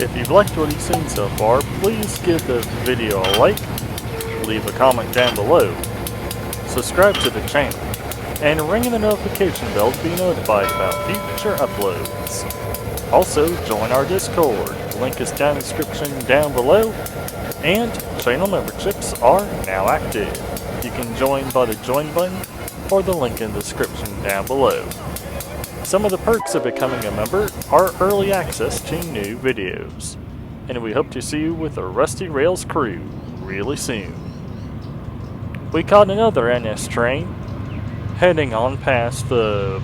If you've liked what you've seen so far, please give the video a like, leave a comment down below, subscribe to the channel, and ring the notification bell to be notified about future uploads. Also, join our Discord, link is down in the description down below, and channel memberships are now active. You can join by the join button or the link in the description down below. Some of the perks of becoming a member are early access to new videos, and we hope to see you with the Rusty Rails crew really soon. We caught another NS train heading on past the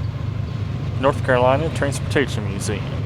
North Carolina Transportation Museum.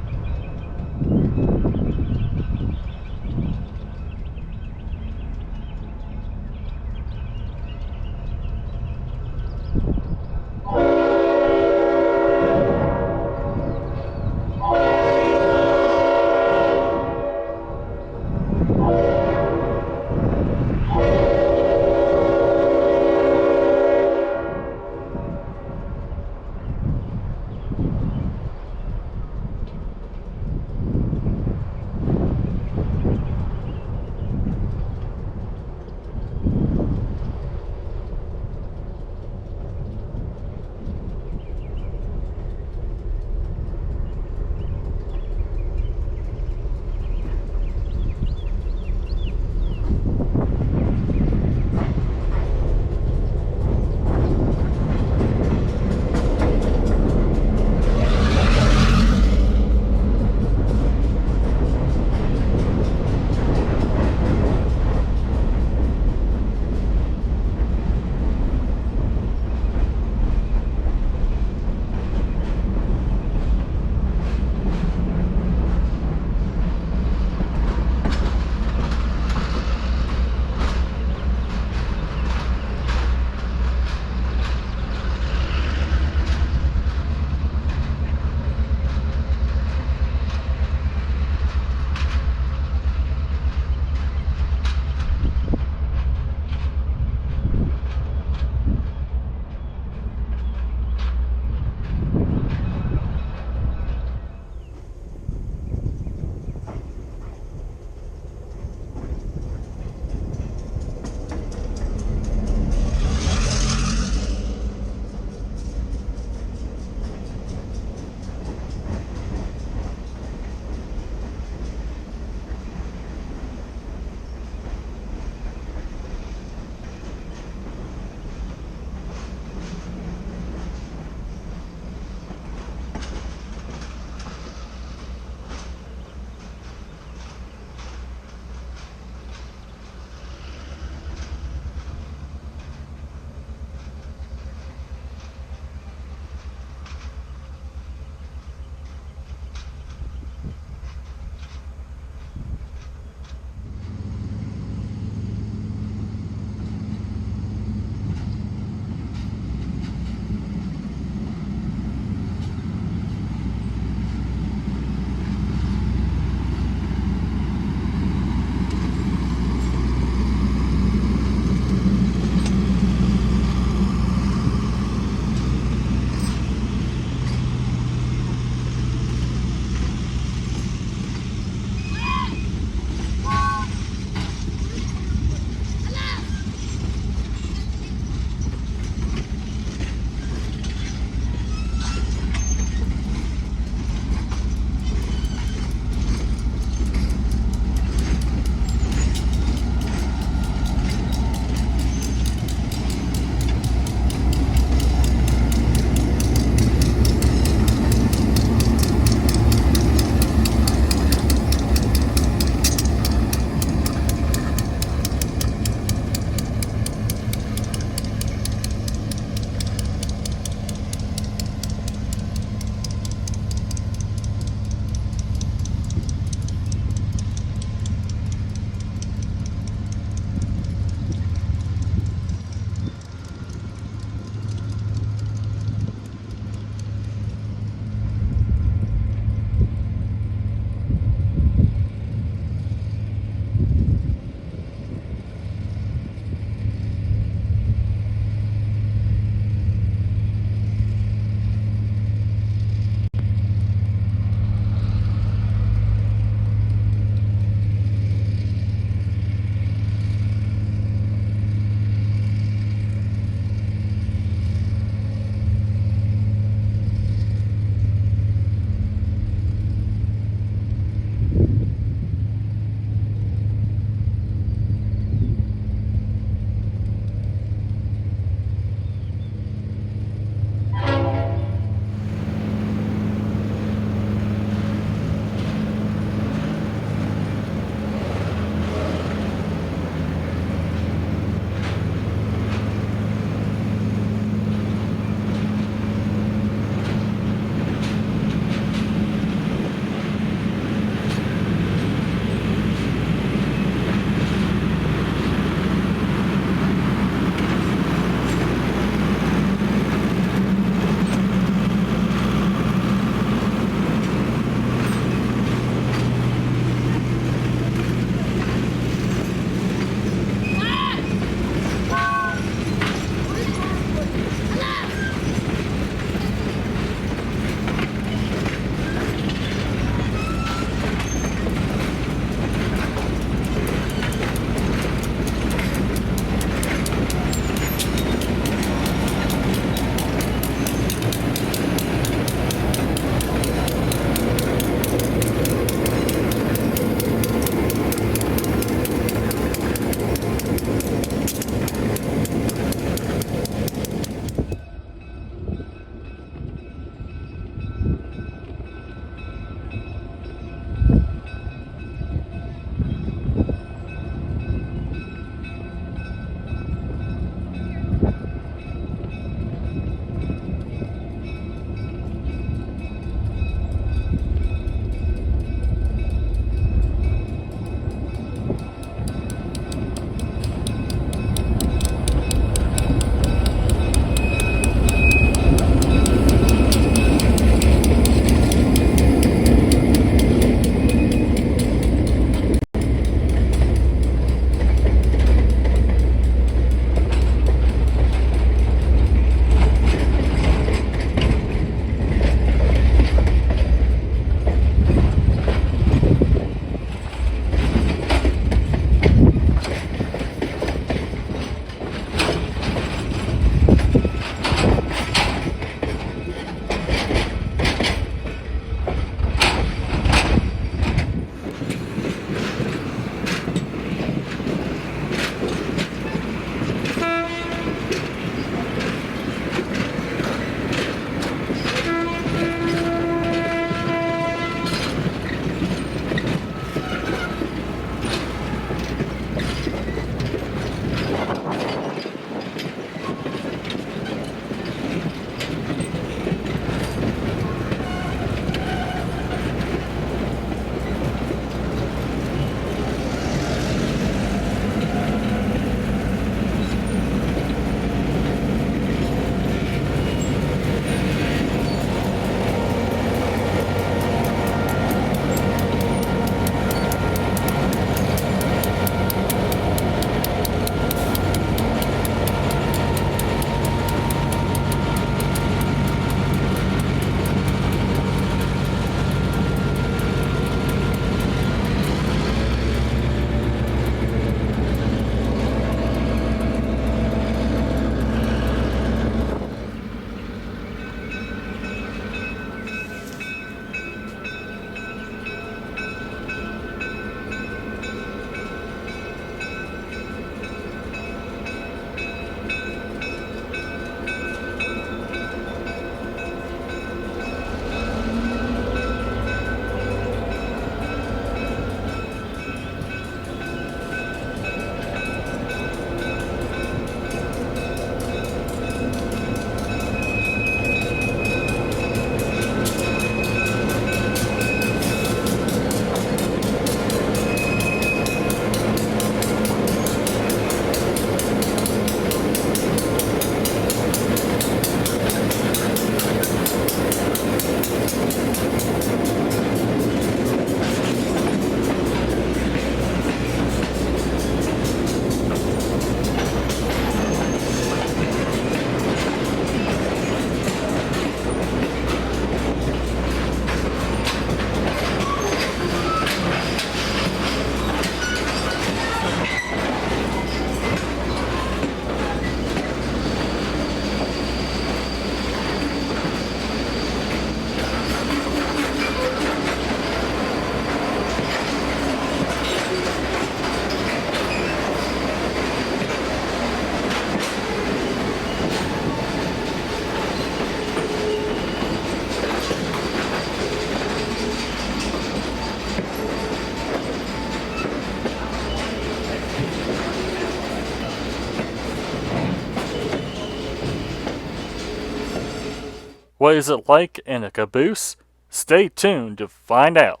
What is it like in a caboose? Stay tuned to find out.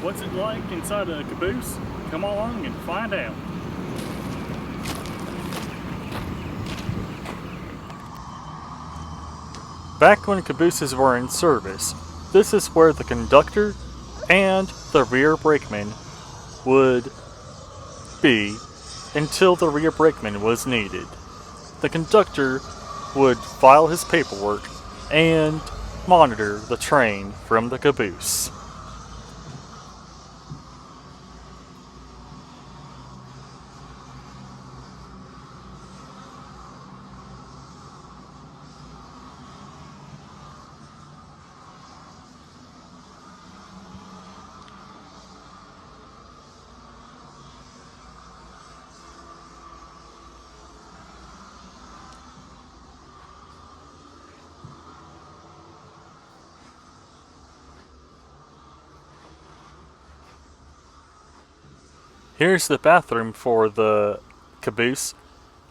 What's it like inside a caboose? Come along and find out. Back when cabooses were in service, this is where the conductor and the rear brakeman would be until the rear brakeman was needed. The conductor would file his paperwork and monitor the train from the caboose. Here's the bathroom for the caboose.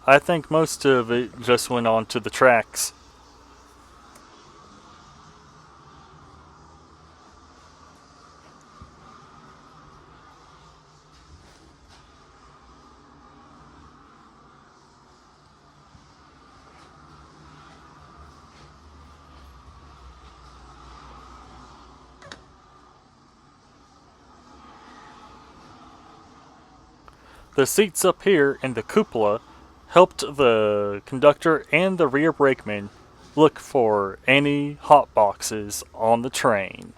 I think most of it just went onto the tracks. The seats up here in the cupola helped the conductor and the rear brakeman look for any hot boxes on the train.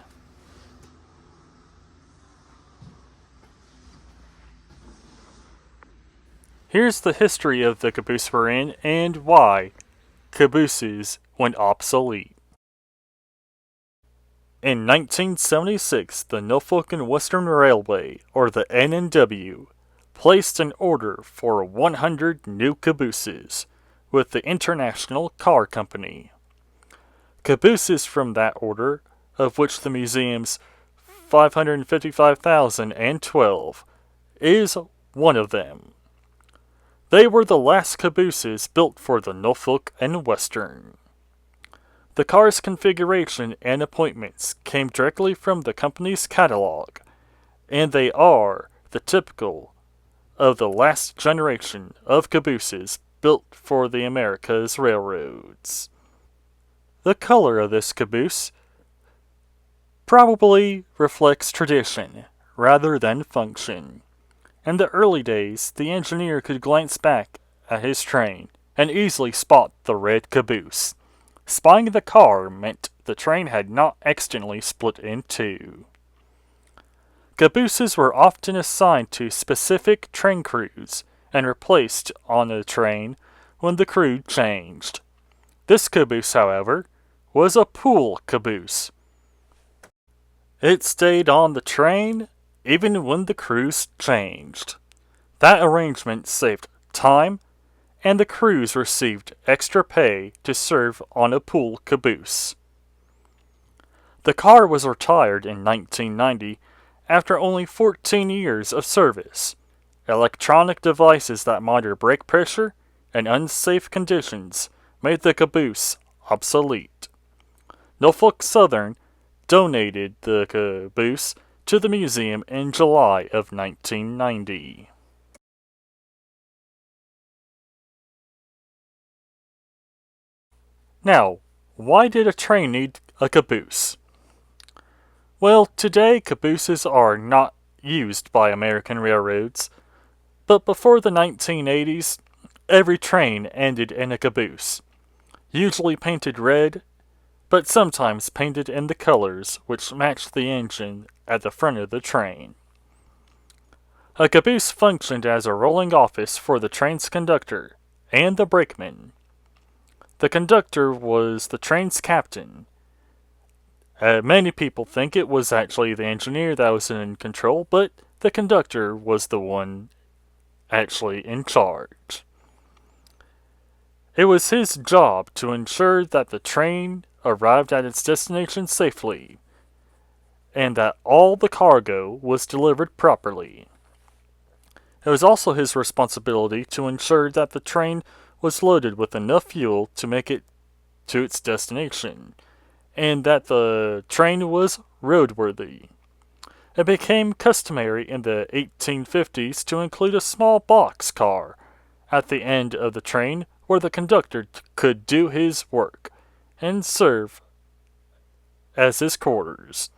Here's the history of the caboose we're in and why cabooses went obsolete. In 1976, the Norfolk and Western Railway, or the N&W, placed an order for 100 new cabooses with the International Car Company. Cabooses from that order, of which the museum's 555,012 is one of them. They were the last cabooses built for the Norfolk and Western. The car's configuration and appointments came directly from the company's catalog, and they are the typical of the last generation of cabooses built for the America's railroads. The color of this caboose probably reflects tradition rather than function. In the early days, the engineer could glance back at his train and easily spot the red caboose. Spying the car meant the train had not accidentally split in two. Cabooses were often assigned to specific train crews and replaced on a train when the crew changed. This caboose, however, was a pool caboose. It stayed on the train even when the crews changed. That arrangement saved time, and the crews received extra pay to serve on a pool caboose. The car was retired in 1990 after only 14 years of service. Electronic devices that monitor brake pressure and unsafe conditions made the caboose obsolete. Norfolk Southern donated the caboose to the museum in July of 1990. Now, why did a train need a caboose? Well, today cabooses are not used by American railroads, but before the 1980s, every train ended in a caboose, usually painted red, but sometimes painted in the colors which matched the engine at the front of the train. A caboose functioned as a rolling office for the train's conductor and the brakeman. The conductor was the train's captain. Many people think it was actually the engineer that was in control, but the conductor was the one actually in charge. It was his job to ensure that the train arrived at its destination safely, and that all the cargo was delivered properly. It was also his responsibility to ensure that the train was loaded with enough fuel to make it to its destination, and that the train was roadworthy. It became customary in the 1850s to include a small box car at the end of the train where the conductor could do his work and serve as his quarters.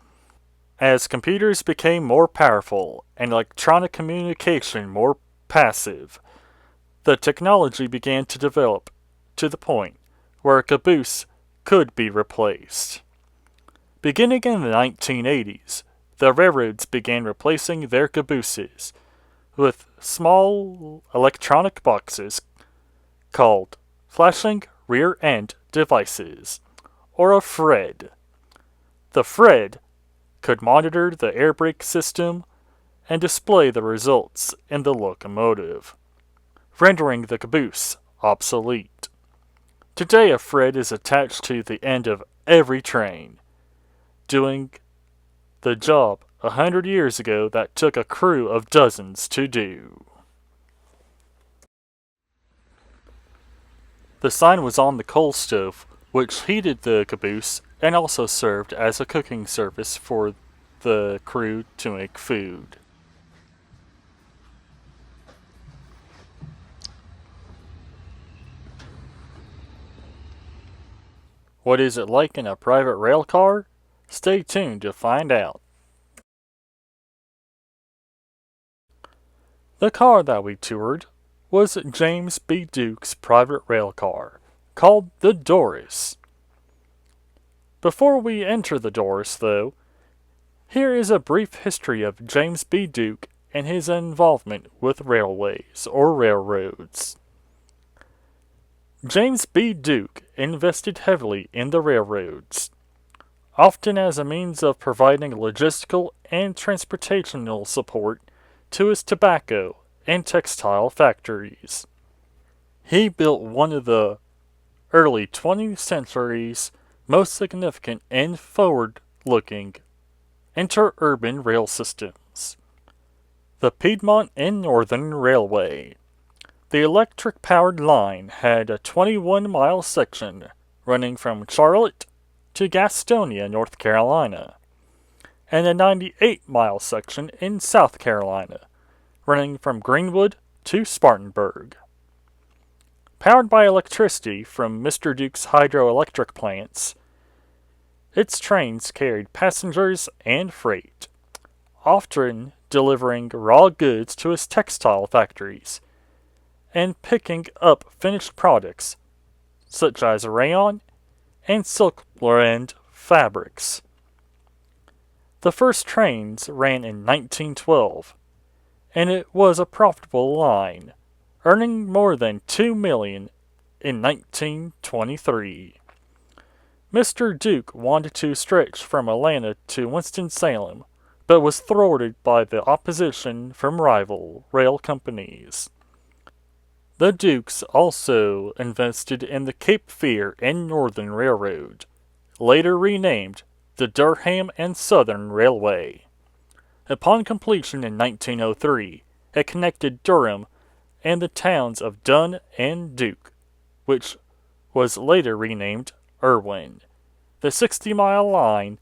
As computers became more powerful and electronic communication more passive, the technology began to develop to the point where a caboose could be replaced. Beginning in the 1980s, the railroads began replacing their cabooses with small electronic boxes called flashing rear end devices, or a FRED. The FRED could monitor the air brake system and display the results in the locomotive, rendering the caboose obsolete. Today, a FRED is attached to the end of every train, doing the job 100 years ago that took a crew of dozens to do. The sign was on the coal stove, which heated the caboose and also served as a cooking service for the crew to make food. What is it like in a private rail car? Stay tuned to find out. The car that we toured was James B. Duke's private rail car, called the Doris. Before we enter the Doris, though, here is a brief history of James B. Duke and his involvement with railways or railroads. James B. Duke invested heavily in the railroads, often as a means of providing logistical and transportational support to his tobacco and textile factories. He built one of the early 20th century's most significant and forward-looking interurban rail systems, the Piedmont and Northern Railway. The electric-powered line had a 21-mile section running from Charlotte to Gastonia, North Carolina, and a 98-mile section in South Carolina, running from Greenwood to Spartanburg. Powered by electricity from Mr. Duke's hydroelectric plants, its trains carried passengers and freight, often delivering raw goods to his textile factories and picking up finished products such as rayon and silk blend fabrics. The first trains ran in 1912, and it was a profitable line, earning more than $2 million in 1923. Mr. Duke wanted to stretch from Atlanta to Winston-Salem, but was thwarted by the opposition from rival rail companies. The Dukes also invested in the Cape Fear and Northern Railroad, later renamed the Durham and Southern Railway. Upon completion in 1903, it connected Durham and the towns of Dunn and Duke, which was later renamed Irwin. The 60-mile line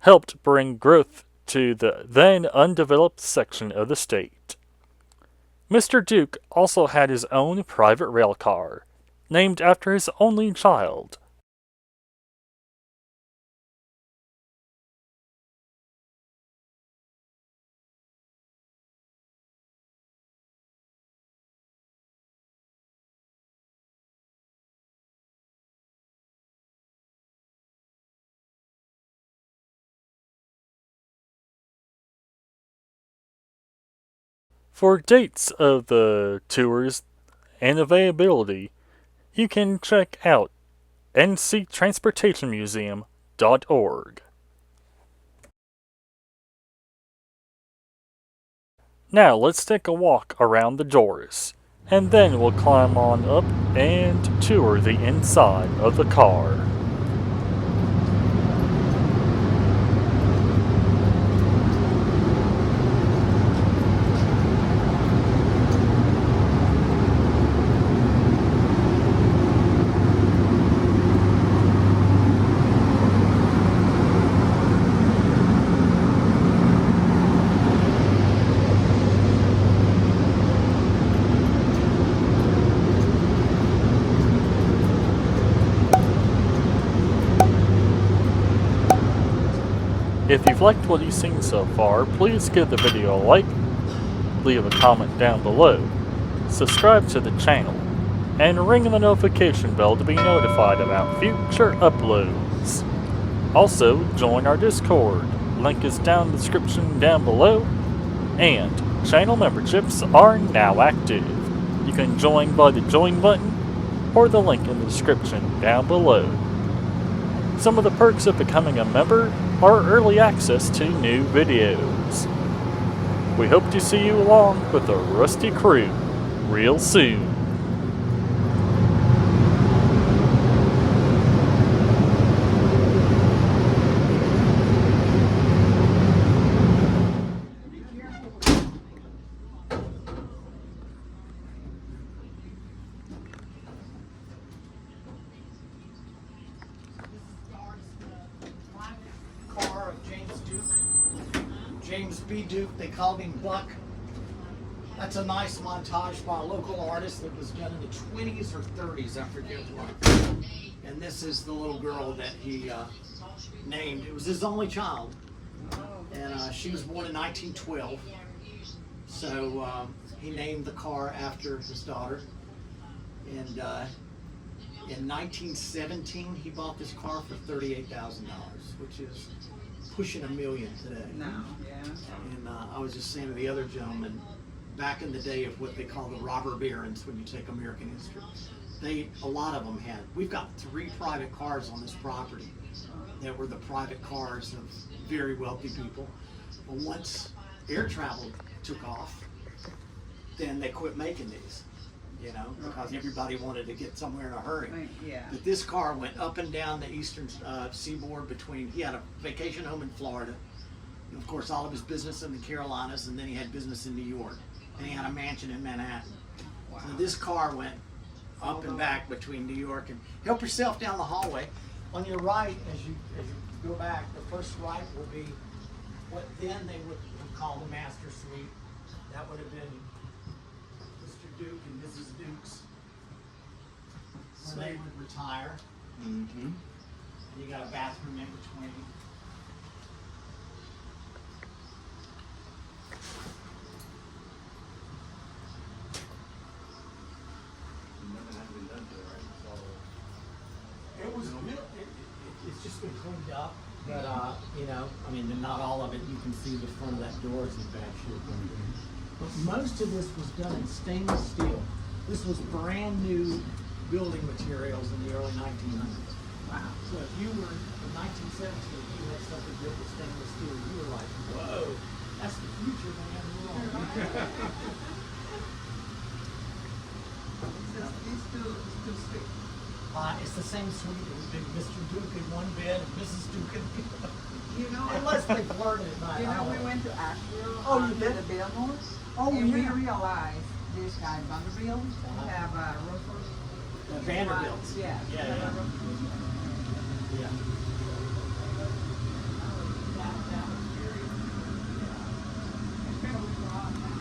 helped bring growth to the then undeveloped section of the state. Mr. Duke also had his own private rail car, named after his only child. For dates of the tours and availability, you can check out nctransportationmuseum.org. Now let's take a walk around the doors, and then we'll climb on up and tour the inside of the car. you've liked what you've seen so far, please give the video a like, leave a comment down below, subscribe to the channel, and ring the notification bell to be notified about future uploads. Also, join our Discord. Link is down in the description down below, and channel memberships are now active. You can join by the join button or the link in the description down below. Some of the perks of becoming a member are early access to new videos. We hope to see you along with the Rusty crew real soon. Car of James Duke. James B. Duke, they called him Buck. That's a nice montage by a local artist that was done in the 20s or 30s, I forget what. And this is the little girl that he named. It was his only child. And she was born in 1912. So he named the car after his daughter. And in 1917, he bought this car for $38,000, which is pushing $1 million today. No, yeah. And I was just saying to the other gentleman, back in the day of what they call the robber barons, when you take American history, a lot of them had. We've got 3 private cars on this property that were the private cars of very wealthy people. But once air travel took off, then they quit making these. You know, because everybody wanted to get somewhere in a hurry. Yeah. But this car went up and down the eastern seaboard he had a vacation home in Florida, and of course all of his business in the Carolinas, and then he had business in New York, and he had a mansion in Manhattan. Wow. So this car went up and back between New York, and help yourself down the hallway. On your right, as you go back, the first right will be what then they would call the master suite. That would have been Duke and Mrs. Dukes when they would retire. Mm-hmm. You got a bathroom in between. It was it's just been cleaned up, but you know, I mean, not all of it. You can see the front of that door is in bad shape. But most of this was done in stainless steel. This was brand new building materials in the early 1900s. Wow. So if you were in 1917, you had something built with stainless steel, you were like, whoa, that's the future, man. It's the same suite. It was big Mr. Duke in one bed and Mrs. Duke in the other. You know, Unless they flirted at night. you know, we went to Asheville Oh, you to did? the Billboards, Oh, and we yeah. realized this guy Vanderbilt have roofers. The Vanderbilts. Yeah. Yeah, they have yeah. roofers. Yeah.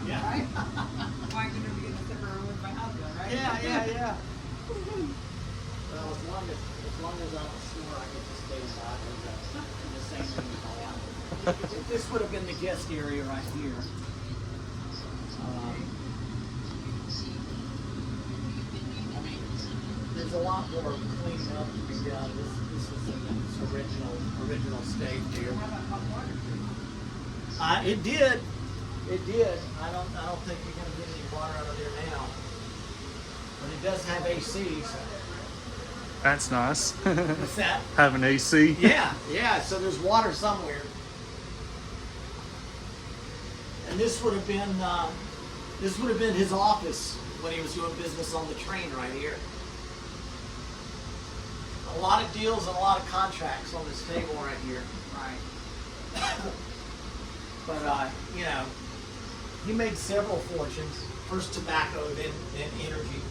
Yeah. Right? Why couldn't we get a separate room with my husband, right? Yeah. Well, as long as I'm sure I get to stay inside in the same room as my wife. This would have been the guest area right here. I mean, there's a lot more cleaning up to be done. This was in its original state here. It did. It did. I don't think you're gonna get any water out of there now. But it does have AC. So. That's nice. What's that? Have an AC. Yeah. So there's water somewhere. And this would have been his office when he was doing business on the train right here. A lot of deals and a lot of contracts on this table right here. Right. But you know, he made several fortunes. First tobacco, then energy.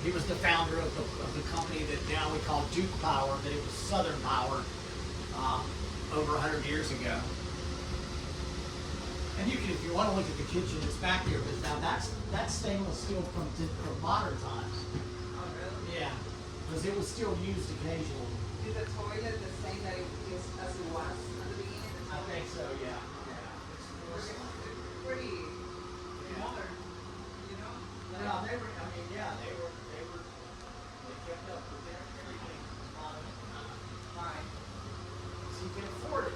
He was the founder of the company that now we call Duke Power, but it was Southern Power over 100 years ago. And you can, if you want to look at the kitchen, it's back here. But now that's stainless steel from modern times. Oh, really? Yeah, because it was still used occasionally. Is the toilet the same that it is as it was at the beginning? I think so, yeah. Pretty Yeah. modern, you know? No, they were, I mean, yeah, they kept up with everything. Right. So you can afford it.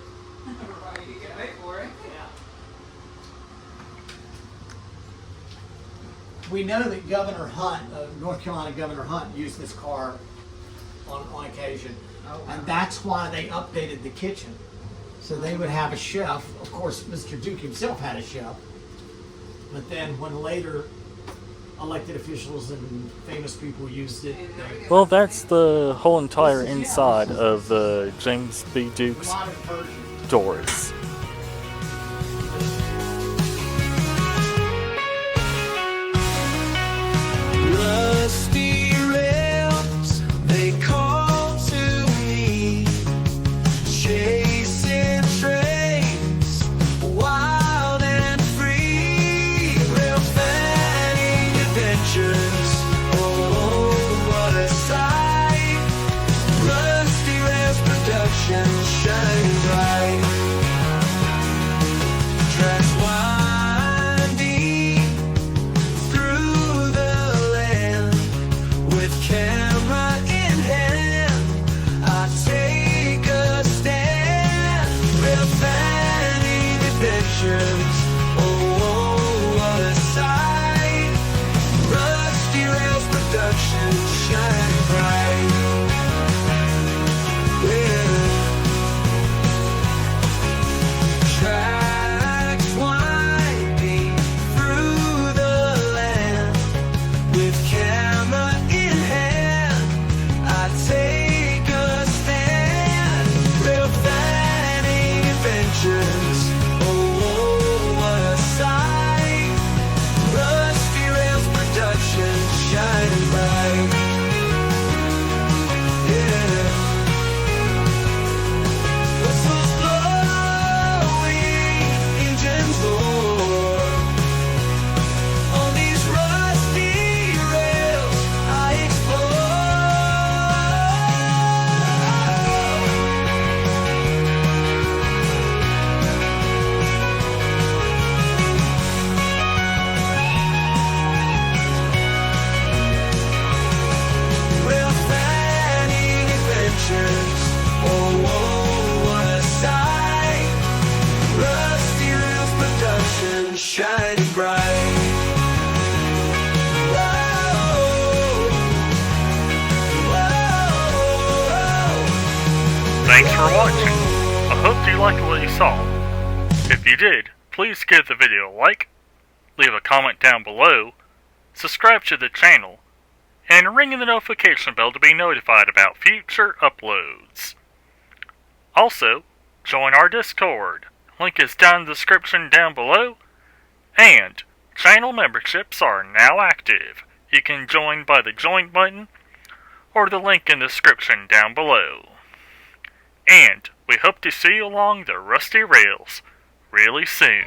Right, you get paid for it. Yeah. We know that Governor Hunt, North Carolina Governor Hunt, used this car on occasion. Oh, wow. And that's why they updated the kitchen. So they would have a chef. Of course, Mr. Duke himself had a chef. But then when later elected officials and famous people used it, they Well, that's the whole entire inside of the James B. Duke's modern version. doors. Rusty rails, they call to me, chasing trains, wild and free, rail fanning adventures. Oh, what a sight! Rusty rails production shining bright. Tracks winding through the land, with camera in hand, I take a stand. Real fanning adventures, oh, what a sight! Rusty Rails production shining bright. Yeah. Tracks winding through the land, with camera in hand, I take a stand. Real fanning adventures, oh, what a sight! Rusty Rails production shining bright. Yeah. Whistles blowing, engines roar. On these rusty rails, I explore. Rail fanning adventures, oh, what a sight! Rusty Rails production shining bright. Thanks for watching. I hope you liked what you saw. If you did, please give the video a like, leave a comment down below, subscribe to the channel, and ring the notification bell to be notified about future uploads. Also, join our Discord. Link is down in the description down below, and channel memberships are now active. You can join by the join button or the link in the description down below. And we hope to see you along the rusty rails really soon.